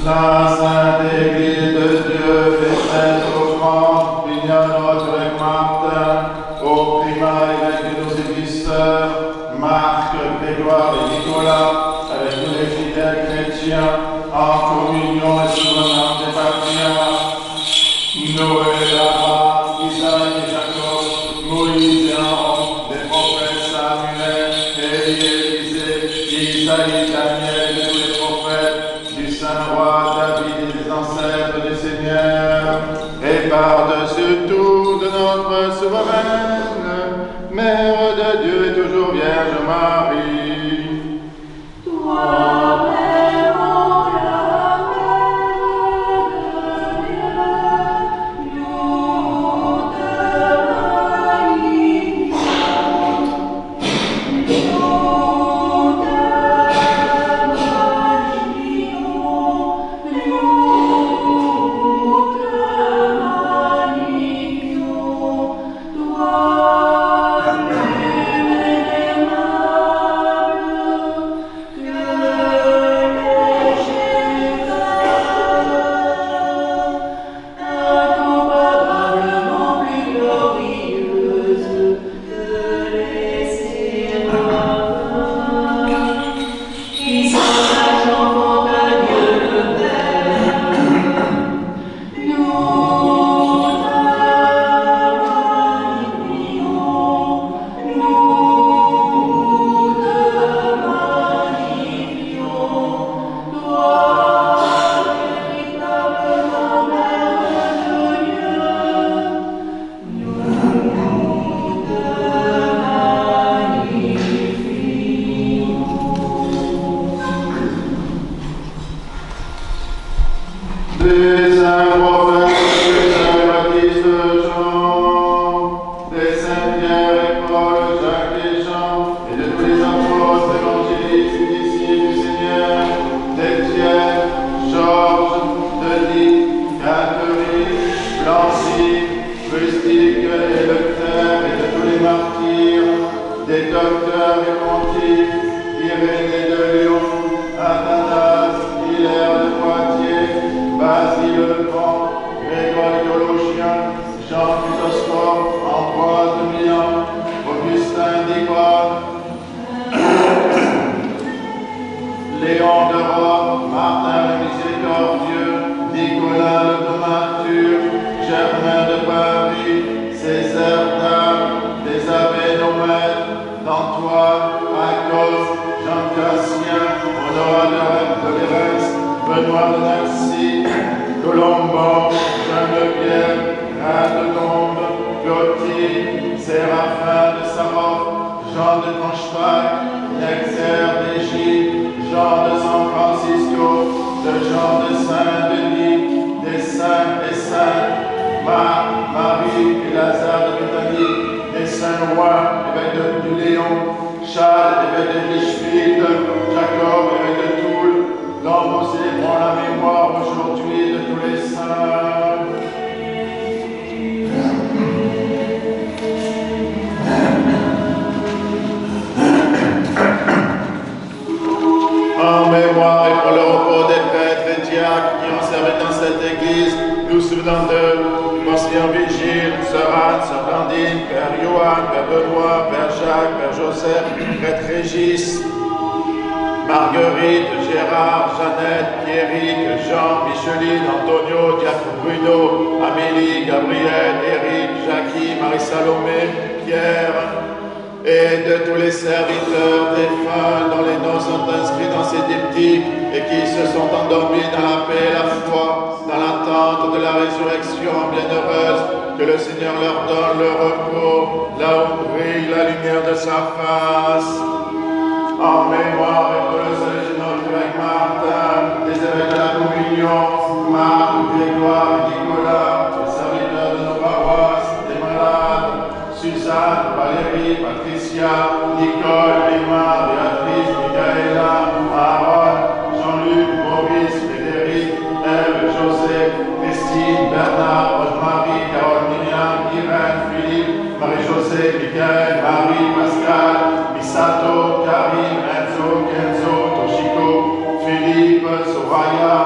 La Sainte Église de Dieu fait cette offrande, bénir notre Martin, au primat évêque de nos églisseurs, Marc, Grégoire et Nicolas, avec tous les fidèles chrétiens, en communion et souvenant des patriarches, Noé, Abraham, Isaac et Jacob, Moïse et Aaron, des prophètes Samuel, Élie, Élisée, Isaïe, Daniel et tous les prophètes, du Saint-Roi David et des ancêtres du Seigneur, et par-dessus tout de notre souveraine, Mère de Dieu et toujours Vierge Marie. Toi, Père, en la paix. docteurs et pontifes, Irénée de Lyon, Athanas, Hilaire de Poitiers, Basile le Grand, Grégoire le théologien, Jean Chrysostome, Ambroise de Milan, Augustin d'Hypone, Léon de Rome, Martin le Miséricordieux, Nicolas le Domature, Germain de Paris, Césaire d'Arles, des abbés nos maîtres, d'Antoine, Akos, Jean Cassien, Honorat de Lérès, Benoît de Nancy, Colombo, Jean de Pierre, Grain de Dombe, Gauthier, Séraphin de Sarov, Jean de Braunschweig, Nectaire d'Égypte, Jean de San Francisco, de Jean de Saint-Denis, des saints et saintes, Marc, Marie et Lazare de Béthanie, des saints rois, évêques du Léon, Charles, évêque de Lichfield, Jacob, évêque de Toul, dont nous célébrons la mémoire aujourd'hui de tous les saints. En mémoire et pour le repos des prêtres et diacres qui ont servi dans cette église, nous souvenons d'eux, Monsieur Vigile, Sœur Anne, Sœur Blandine, Père Johan, Père Benoît, Père Jacques, Père Joseph, Prêtre Régis, Marguerite, Gérard, Jeannette, Pierrick, Jean, Micheline, Antonio, Diacre Bruno, Amélie, Gabriel, Éric, Jackie, Marie-Salomé, Pierre, et de tous les serviteurs défunts dont les noms sont inscrits dans ces diptyques et qui se sont endormis dans la paix et la foi, dans l'attente de la résurrection bienheureuse, que le Seigneur leur donne le repos, là où brille la lumière de sa face. En mémoire et pour le salut de notre évêque Martin, des évêques de la communion, Marc, Grégoire et Nicolas, les serviteurs de nos paroisses, des malades, Suzanne, Valérie, Patricia, Nicole, Emma, Béatrice, Michaela, Aaron, Jean-Luc, Maurice, Frédéric, Ève, José, Christine, Bernard, Rosemary, Carole, Myriam, Irène, Philippe, Marie-José, Michael, Marie, Pascal, Misato, Karim, Enzo, Kenzo, Toshiko, Philippe, Soraya,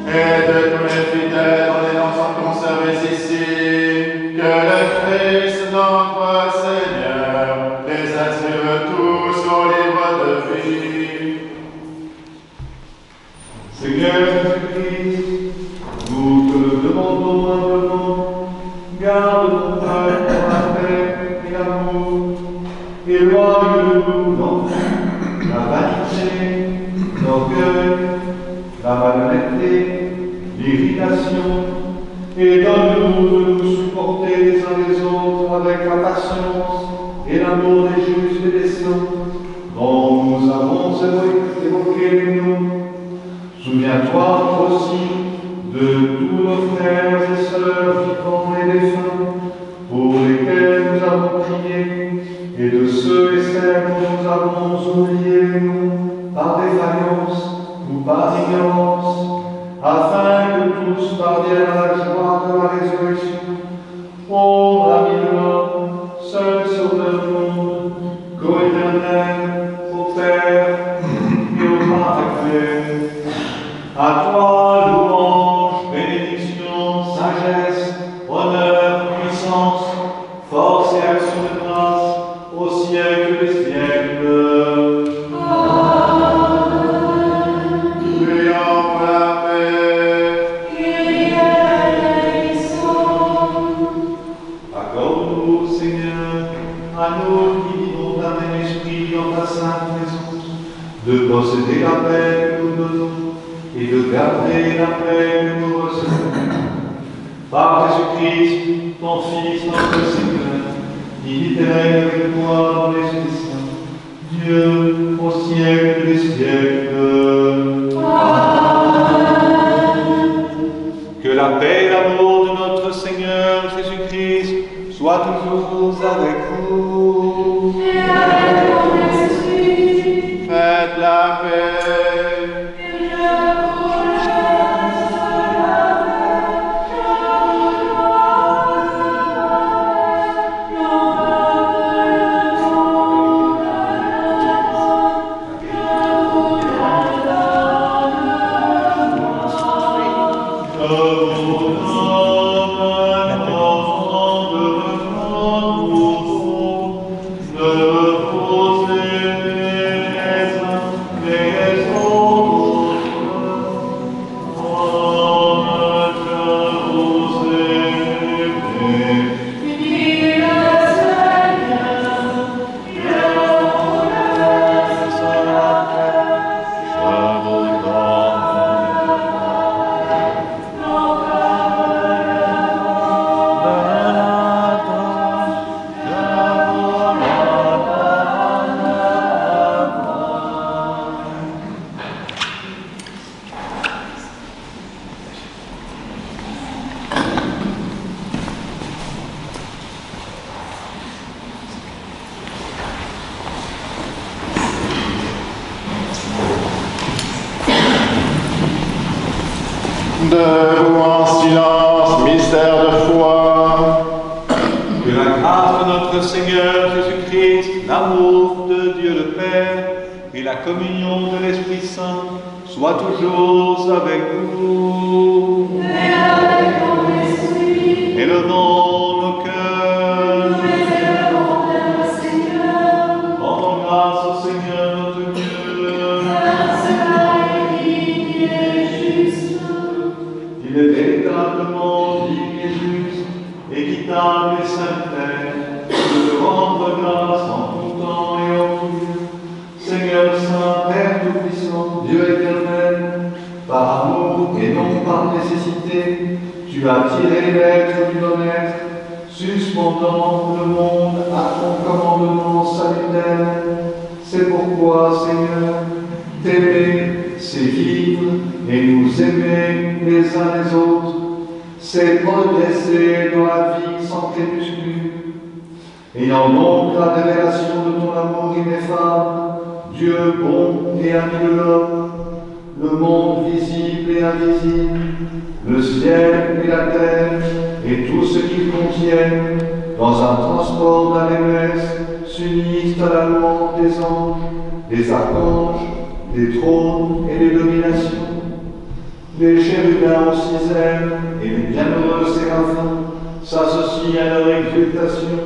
et de tous les fidèles dont les noms sont conservés ici, que le Christ notre Seigneur les inscrive tous au livre de vie. Seigneur Jésus-Christ, nous te le demandons humblement, garde ton peuple dans la paix et l'amour, éloigne de nous l'envie, la vanité, l'orgueil, la malhonnêteté, l'irritation, et donne-nous de nous supporter les uns les autres avec la patience et l'amour des justes et des saints, dont nous avons évoqué les noms. Souviens-toi aussi de tous nos frères et sœurs vivants et défunts, pour lesquels nous avons prié, et de ceux et celles dont nous avons oublié les noms par défaillance ou par ignorance, afin que tous parviennent à la joie de la résurrection. Ô ami de l'homme, seul sauveur du monde, co-éternel, au Père et au Paraclet, à toi louange, bénédiction, sagesse, honneur, puissance, force et action de grâce, au siècle des siècles. De posséder la paix que nous donnons et de garder la paix que nous recevons. Par Jésus-Christ, ton Fils, notre Seigneur, qui vit et règne avec toi dans les saints, Dieu au siècle des siècles. Amen. Que la paix et l'amour de notre Seigneur Jésus-Christ soient toujours avec vous. Et avec ton esprit. Faites la paix. Debout en silence, mystère de foi. Que la grâce de notre Seigneur Jésus-Christ, l'amour de Dieu le Père et la communion de l'Esprit Saint soient toujours avec vous. Et avec ton esprit, Élevons nos cœurs. nous les élevons vers le Seigneur. Rendons grâce au Seigneur notre Dieu. Car cela est digne et juste. Il est véritablement digne et juste, équitable et sincère, de te rendre grâce en tout temps et en tout lieu. Seigneur Saint, Père Tout-Puissant, Dieu éternel, par amour et non par nécessité, tu as tiré l'être du non-être, suspendant le monde à ton commandement salutaire. C'est pourquoi, Seigneur, t'aimer, c'est vivre et nous aimer les uns les autres, c'est progresser dans la vie sans crépuscule. Ayant donc la révélation de ton amour ineffable, Dieu bon et ami de l'homme, le monde visible et invisible, le ciel et la terre et tout ce qu'ils contiennent, dans un transport d'allégresse, s'unissent à la louange des anges, des archanges, des trônes et des dominations. Les chérubins aux 6 ailes et les bienheureux séraphins s'associent à leur exultation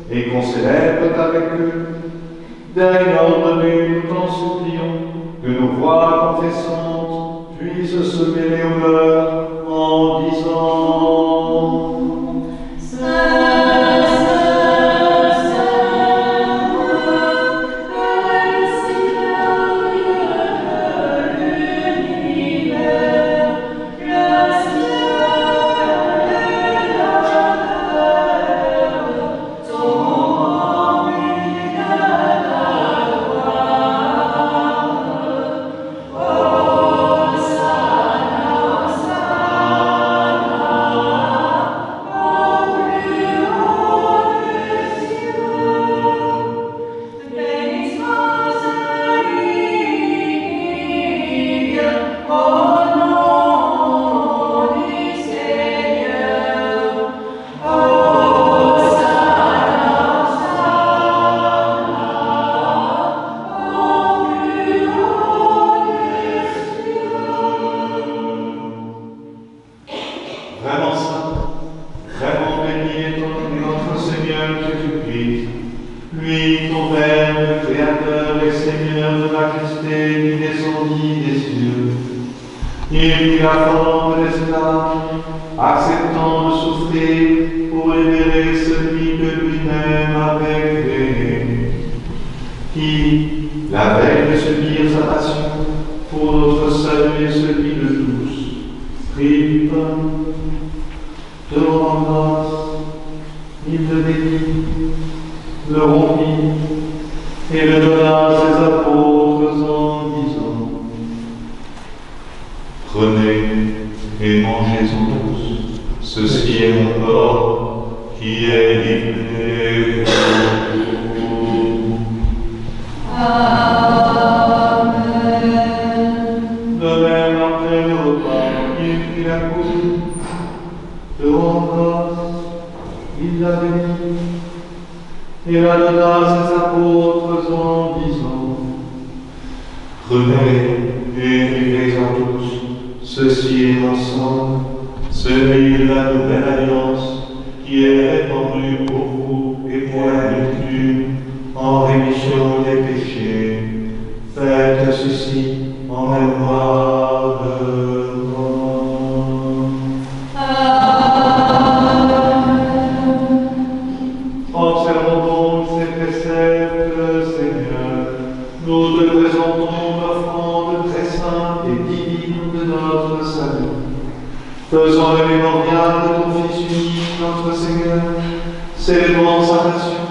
et qu'on célèbre avec eux. Daigne ordonner, nous t'en supplions, que nos voix confessantes puissent se mêler aux leurs en disant Saint, Saint, Saint, le Seigneur Dieu de l'univers, le ciel et la terre sont remplis de ta gloire. Hosanna, Hosanna, au plus haut des cieux. Béni soit celui qui vient au nom du Seigneur. Hosanna, Hosanna, au plus haut des cieux. Vraiment saint, vraiment béni est notre Seigneur Jésus-Christ, lui, ton Père, le Créateur et Seigneur de la Christé, qui descendit des cieux. Il prit la forme d'esclave, acceptant de souffrir pour libérer celui que lui-même avait créé, qui, la veille de subir sa passion, pour notre salut et celui de tous, prit du pain, te rendant grâce, il le bénit, le rompit et le donna à ses apôtres en disant: Prenez et mangez-en tous, ceci est mon corps qui est livré pour vous. De même, après le repas, il prit la coupe, te rendant grâce, il la bénit, et la donna à ses apôtres en disant: Prenez et buvez-en tous, ceci est mon sang, celui de la nouvelle alliance, qui est répandu pour vous et pour la multitude, en rémission des péchés. Faites ceci en mémoire de moi. Observons donc ces préceptes, Seigneur. Nous te présentons l'offrande très sainte et divine de notre salut. Faisons le mémorial de ton Fils unique, notre Seigneur, célébrons sa passion.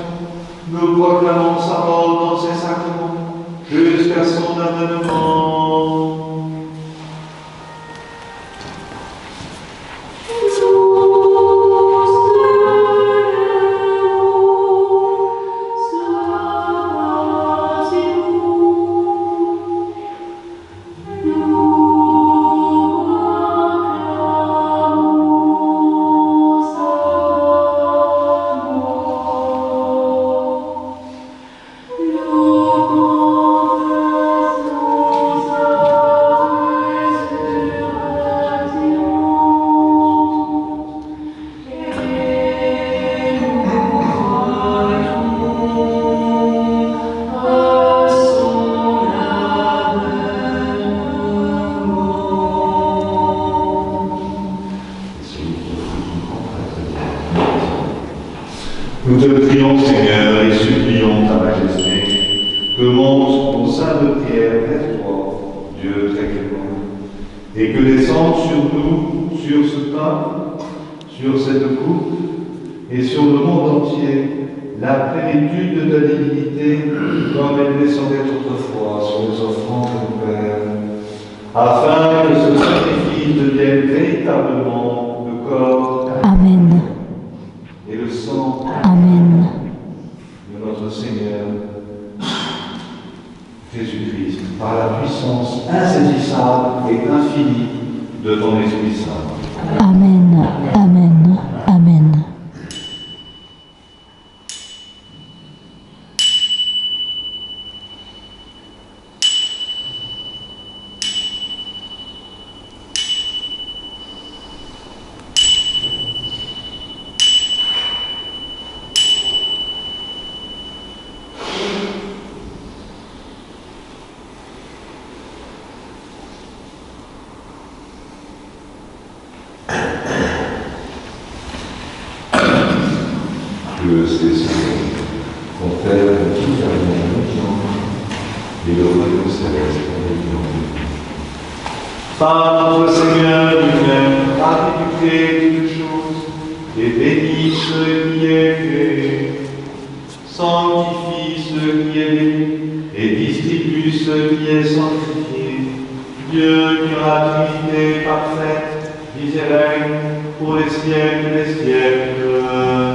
Nous proclamons sa mort dans ses sacrements jusqu'à son avènement. Nous Nous te prions, Seigneur, et supplions ta majesté, que monte ton sein de prière vers toi, Dieu très clément, et que descende sur nous, sur ce pain, sur cette coupe, et sur le monde entier, la plénitude de ta divinité, comme elle descendait autrefois sur les offrandes de Père, afin que ce sacrifice devienne véritablement le corps Amen. et le sang Amen. de notre Seigneur Jésus-Christ, par la puissance insaisissable et infinie de ton Esprit Saint. Amen. Amen. Amen. Que c'est ton Père qui a et le royaume céleste par notre Seigneur lui-même, gratifié toutes choses, et bénis ce qui est créé, sanctifie ce qui est béni, et distribue ce qui est sanctifié. Dieu qui a la Trinité parfaite, vit et règne pour les siècles des siècles. Amen.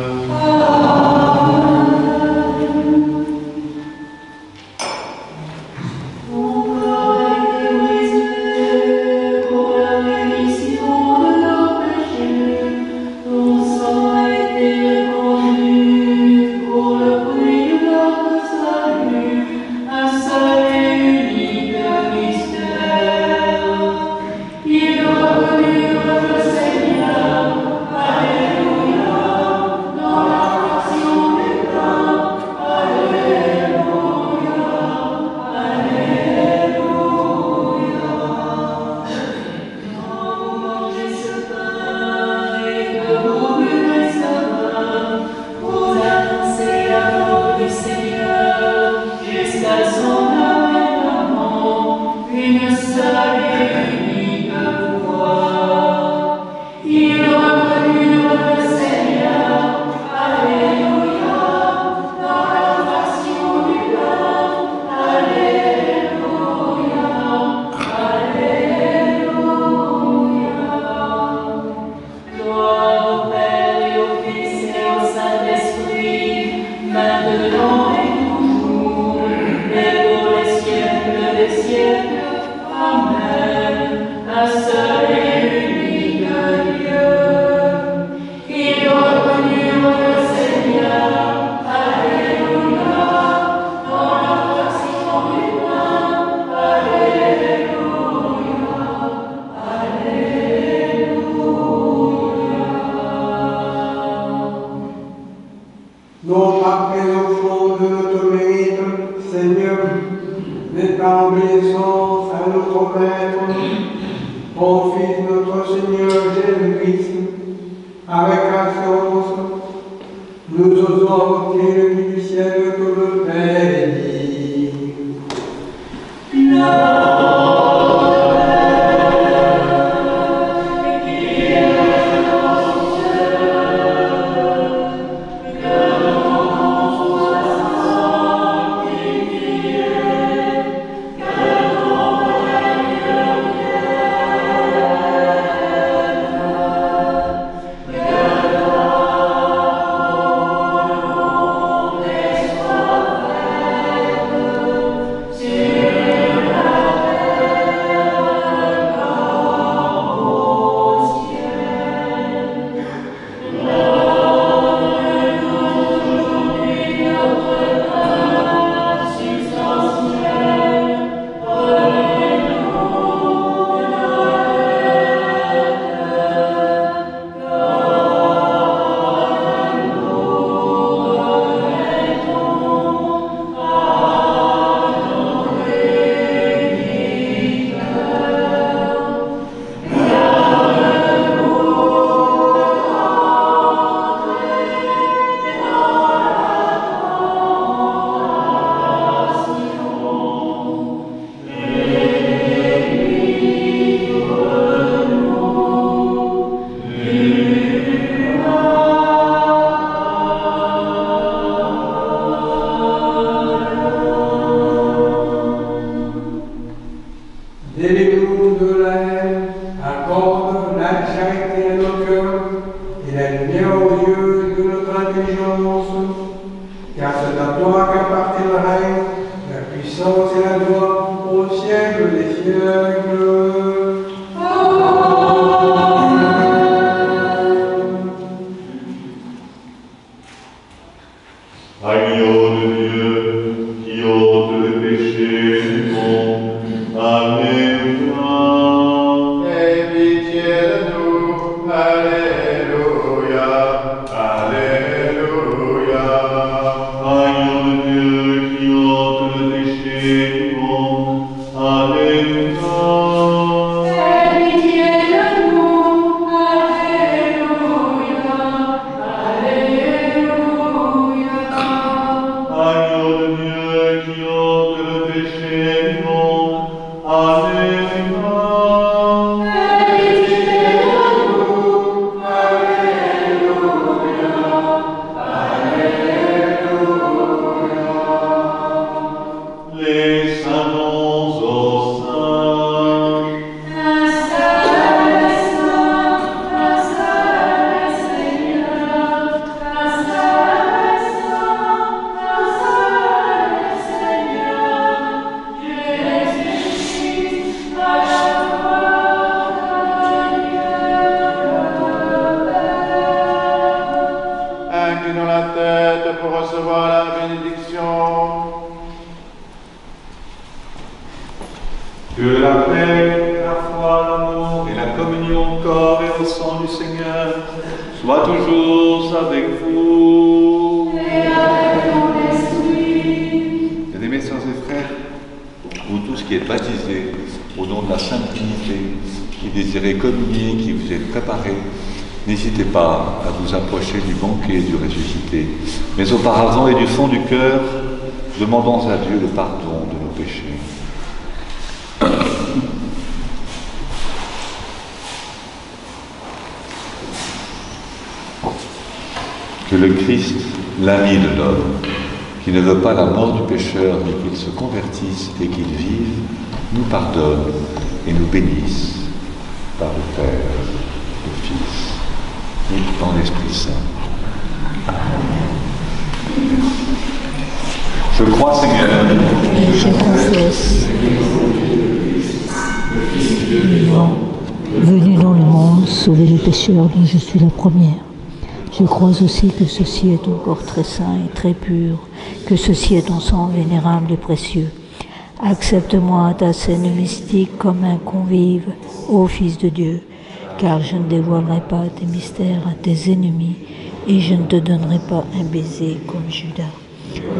alliance. Car c'est à toi qu'appartient le règne, la puissance et la gloire au siècle des siècles. Agneau de Dieu, qui ôte le péché du monde, Alléluia. Aie pitié de nous, Alléluia, Alléluia. Agneau de Dieu, qui ôte le péché du monde, Alléluia. Agneau de Dieu qui ôte le péché du monde, Alléluia. Les saints dons aux saints. Inclinons la tête pour recevoir la bénédiction. Que la paix, la foi, l'amour et la communion au corps et au sang du Seigneur soient toujours avec vous. Bien-aimés sœurs et frères, vous tous qui êtes baptisés au nom de la Sainte Trinité, qui désirez communier, qui vous êtes préparés, n'hésitez pas à vous approcher du banquet du ressuscité. Mais auparavant et du fond du cœur, demandons à Dieu le pardon de nos péchés. Que le Christ, l'ami de l'homme, qui ne veut pas la mort du pécheur, mais qu'il se convertisse et qu'il vive, nous pardonne et nous bénisse par le Père, le Fils et par l'Esprit Saint. Je crois, Seigneur, Je confesse, venu dans le monde, sauver les pécheurs dont je suis la première. Je crois aussi que ceci est ton corps très saint et très pur, que ceci est ton sang vénérable et précieux. Accepte-moi à ta scène mystique comme un convive, ô Fils de Dieu, car je ne dévoilerai pas tes mystères à tes ennemis et je ne te donnerai pas un baiser comme Judas.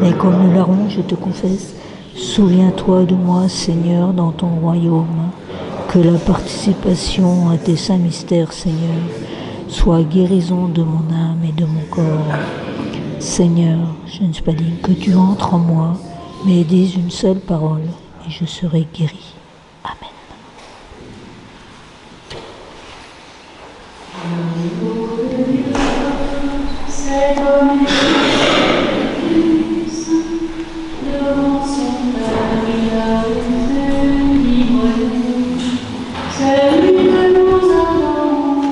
Mais comme nous l'avons, je te confesse, souviens-toi de moi, Seigneur, dans ton royaume, que la participation à tes saints mystères, Seigneur, soit guérison de mon âme et de mon corps. Seigneur, je ne suis pas digne que tu entres en moi, mais dis une seule parole et je serai guéri. Amen. C'est comme devant son Père, il a été livré. C'est lui que nous adorons,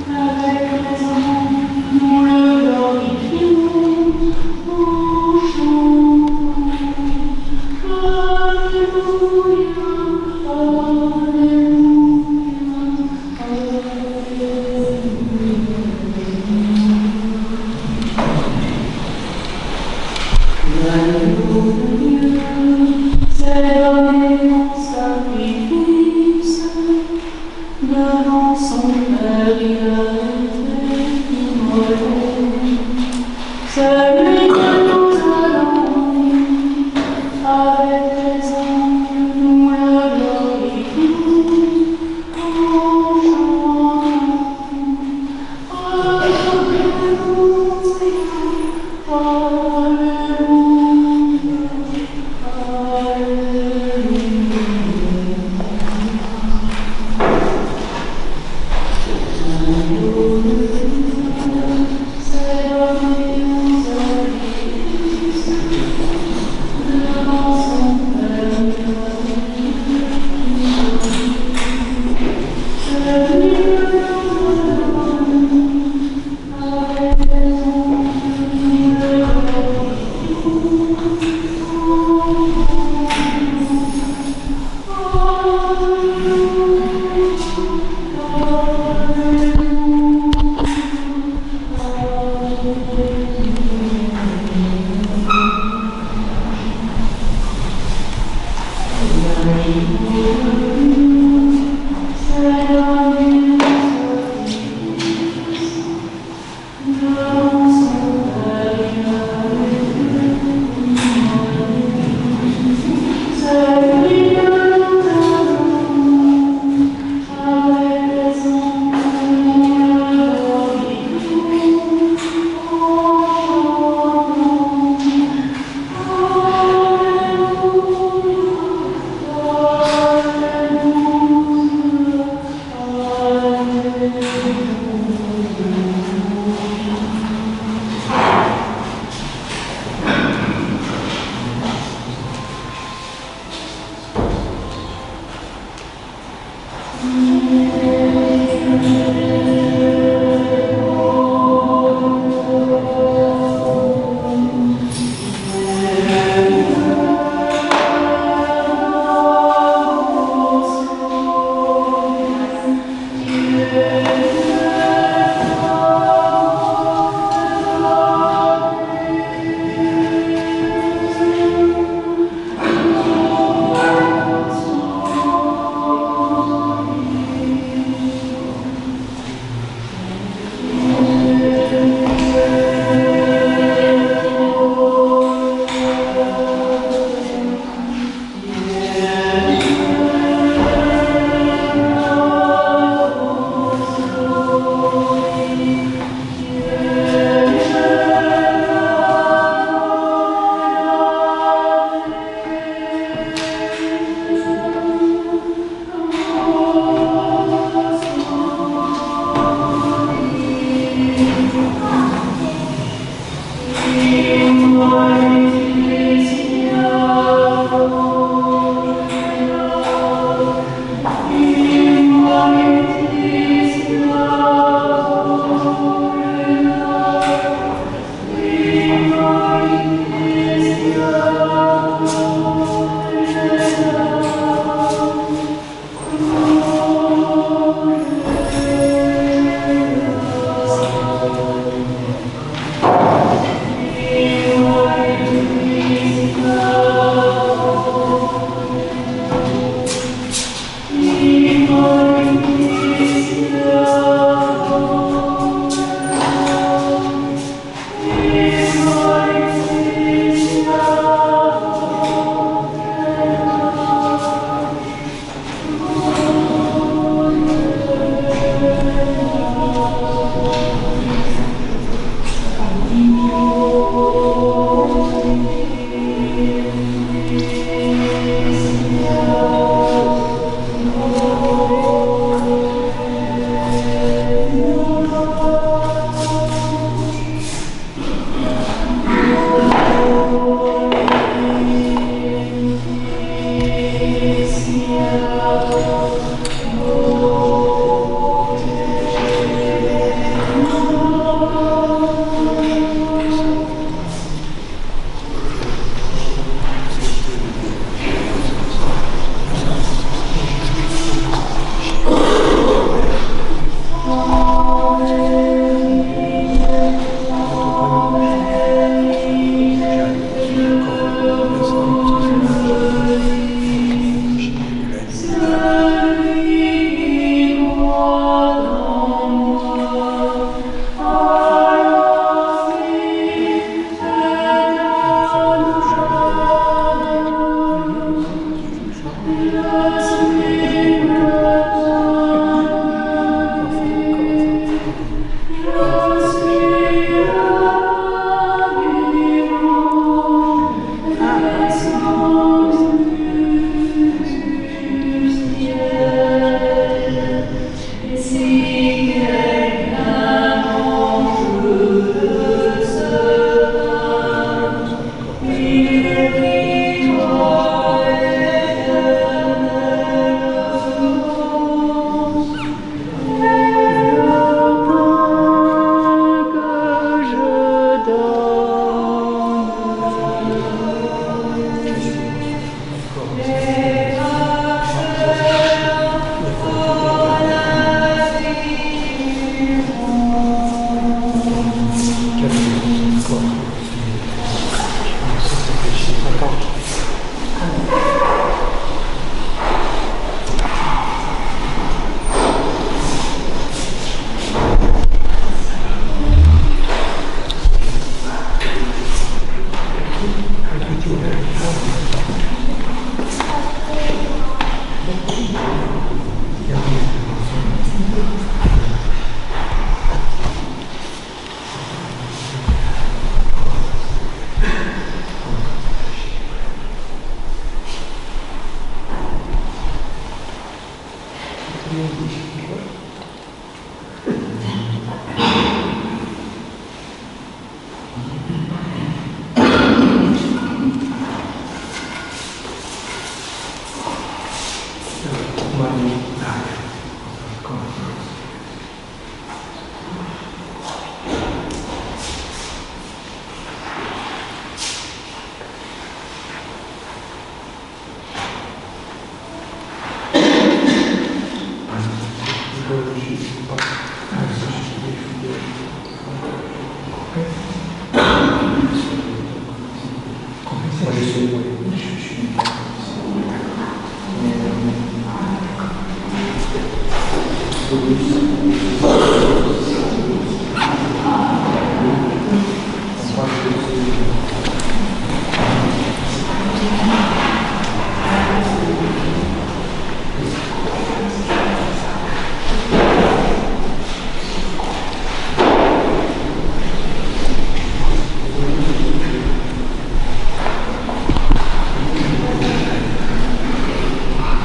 avec les anges, nous le glorifions, nous chantons. Alléluia, Alléluia, c'est donné en sacrifice, devant son Père il a été immolé. C'est lui que nous allons, avec les anges nous le glorifions, en chantant.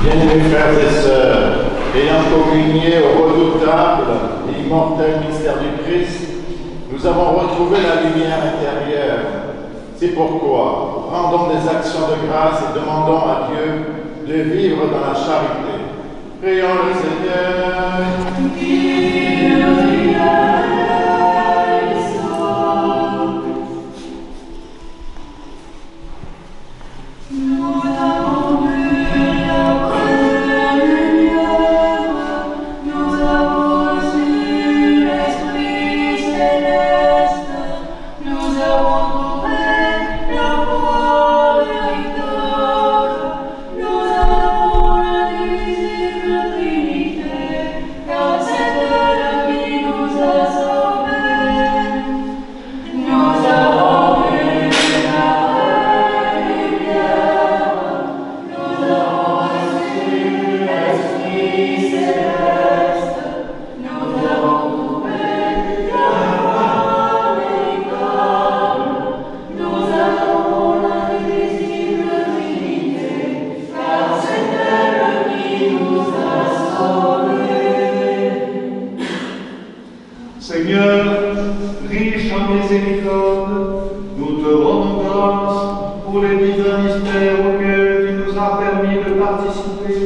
Bien-aimés frères et sœurs, ayant communié au redoutable et immortel mystère du Christ, nous avons retrouvé la lumière intérieure C'est pourquoi rendons des actions de grâce et demandons à Dieu de vivre dans la charité. Prions le Seigneur. Seigneur, riche en miséricorde, nous te rendons grâce pour les divins mystères auxquels tu nous as permis de participer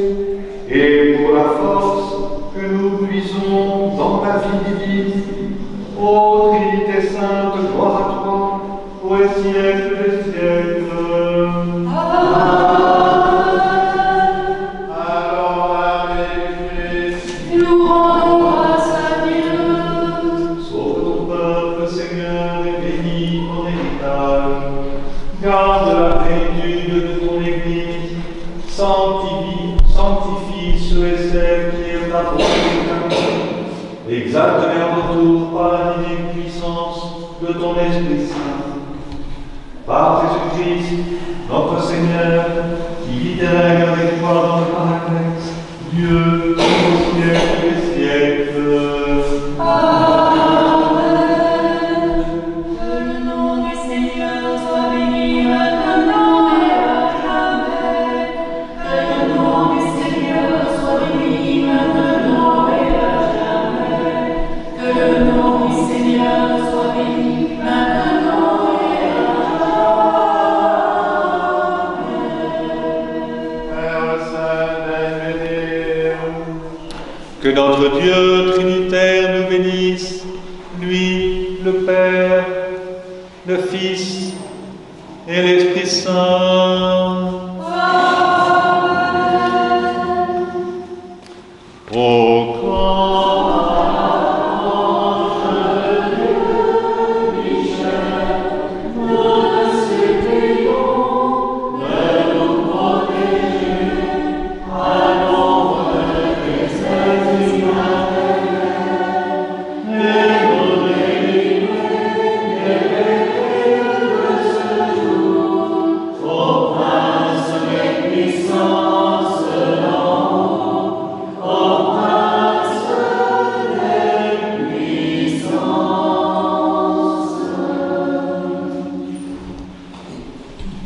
et pour la force que nous puisons dans ta vie divine. Ô Trinité sainte, gloire à toi, pour les siècles des siècles. Garde la plénitude de ton Église, sanctifie ceux et celles qui aiment la volonté, exalte-les en retour par la divine puissance de ton Esprit Saint. Par Jésus-Christ, notre Seigneur, qui vit et règne avec toi dans le Paraclet, Dieu, au siècle des siècles. Que notre Dieu Trinitaire nous bénisse, lui, le Père, le Fils et l'Esprit Saint.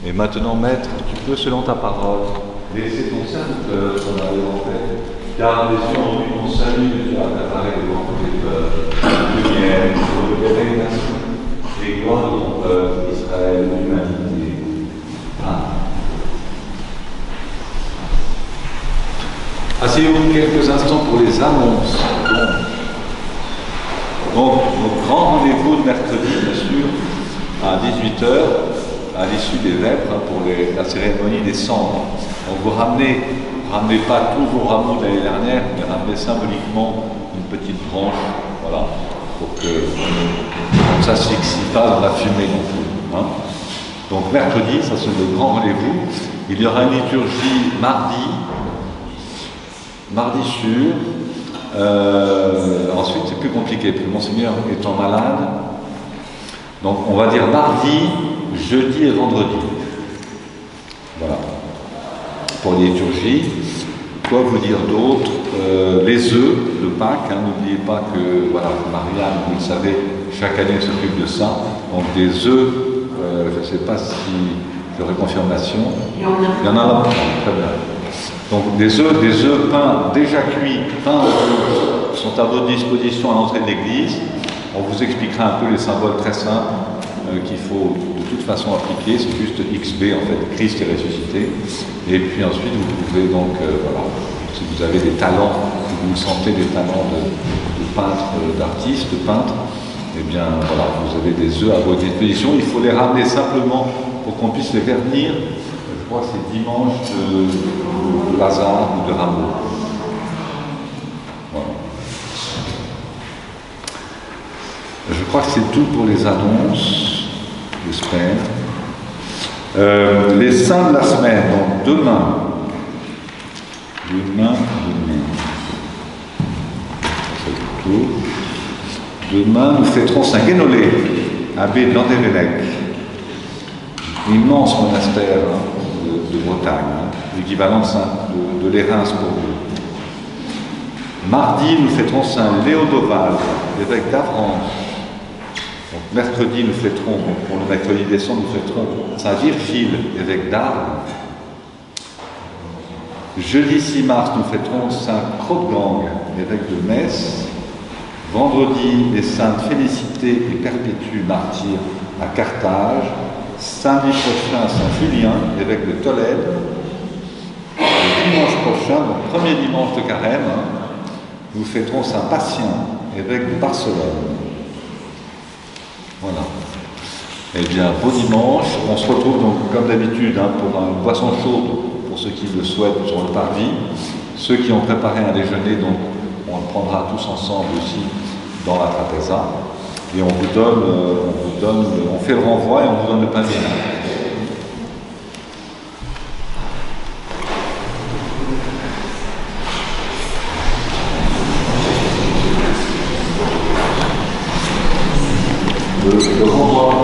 Et maintenant, Maître, tu peux, selon ta parole, laisser ton serviteur s'en aller en paix, car les yeux ont vu ton salut que tu as préparé devant tous les peuples, lumière pour le pérégrinations et gloire de ton peuple, Israël, l'humanité. Amen. Asseyez-vous quelques instants pour les annonces. Donc, notre grand rendez-vous de mercredi, bien sûr, à 18h, à l'issue des vêpres, pour la cérémonie des cendres. Donc vous ramenez pas tous vos rameaux de l'année dernière, mais ramenez symboliquement une petite branche, voilà, pour que ça ne s'asphyxie pas dans la fumée non plus. Hein. Donc mercredi, ça c'est le grand rendez-vous. Il y aura une liturgie mardi sûr. Ensuite, c'est plus compliqué, parce que Monseigneur étant malade. Donc on va dire mardi, jeudi et vendredi. Voilà. Pour les liturgies. Quoi vous dire d'autre? Les œufs de Pâques, hein, n'oubliez pas que voilà, Marianne, vous le savez, chaque année s'occupe de ça. Donc des œufs, je ne sais pas si j'aurai confirmation. Il y en a là. Très bien. Donc des œufs peints, déjà cuits, peints au feu, sont à votre disposition à l'entrée de l'église. On vous expliquera un peu les symboles très simples qu'il faut de toute façon appliquer, c'est juste XB en fait, Christ est ressuscité. Et puis ensuite vous pouvez donc, voilà, si vous avez des talents, si vous sentez des talents de peintre, d'artiste, de peintre, eh bien voilà, vous avez des œufs à votre disposition, il faut les ramener simplement pour qu'on puisse les vernir. Je crois que c'est dimanche de Lazare ou de Rameau. Voilà. Je crois que c'est tout pour les annonces, j'espère. Les saints de la semaine, donc demain. C'est tout. Demain, nous fêterons Saint Guénolé, abbé de Landévennec, immense monastère de Bretagne, l'équivalent de l'Érins pour vous. Mardi, nous fêterons Saint Léodoval, évêque d'Avranches. Donc, mercredi, nous fêterons, pour le mercredi décembre, nous fêterons Saint Virgile, évêque d'Arles. Jeudi 6 mars, nous fêterons Saint Crodegang, évêque de Metz. Vendredi, les saintes Félicité et Perpétue, martyrs à Carthage. Samedi prochain, Saint Julien, évêque de Tolède. Le dimanche prochain, donc premier dimanche de Carême, nous fêterons Saint Patient, évêque de Barcelone. Voilà. Eh bien, beau dimanche. On se retrouve donc, comme d'habitude, pour une boisson chaude, pour ceux qui le souhaitent, sur le parvis. Ceux qui ont préparé un déjeuner, donc, on le prendra tous ensemble aussi dans la trapéza. Et on fait le renvoi et on vous donne le pain bien. Le renvoi.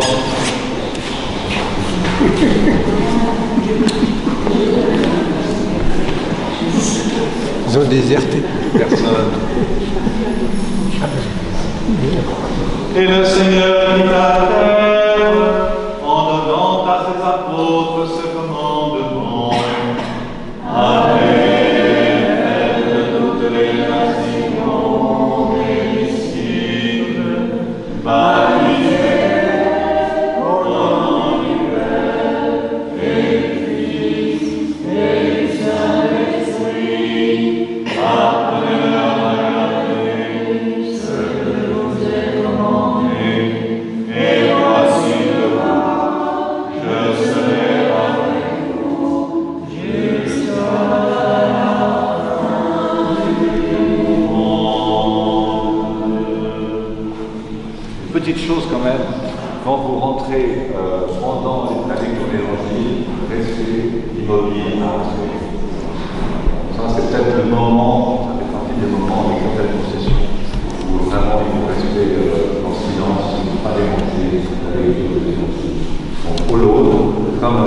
Ils ont déserté. Personne. Et le Seigneur dit à terre, en donnant à ses apôtres ce commandement. Allez, faites de toutes les nations des disciples, baptisez au nom du Père et du Fils et du Saint-Esprit, apprenez-leur à garder ce que je vous ai commandé, et voici le jour, je serai avec vous jusqu'à la fin du monde. Une petite chose quand même, quand vous rentrez pendant la lecture de l'Évangile, restez immobile. Ça, c'est peut-être le moment, ça fait partie des moments avec certaines concessions, où vraiment il faut rester en silence, ne pas déranger la lecture de l'Évangile. Donc, pour l'autre, comme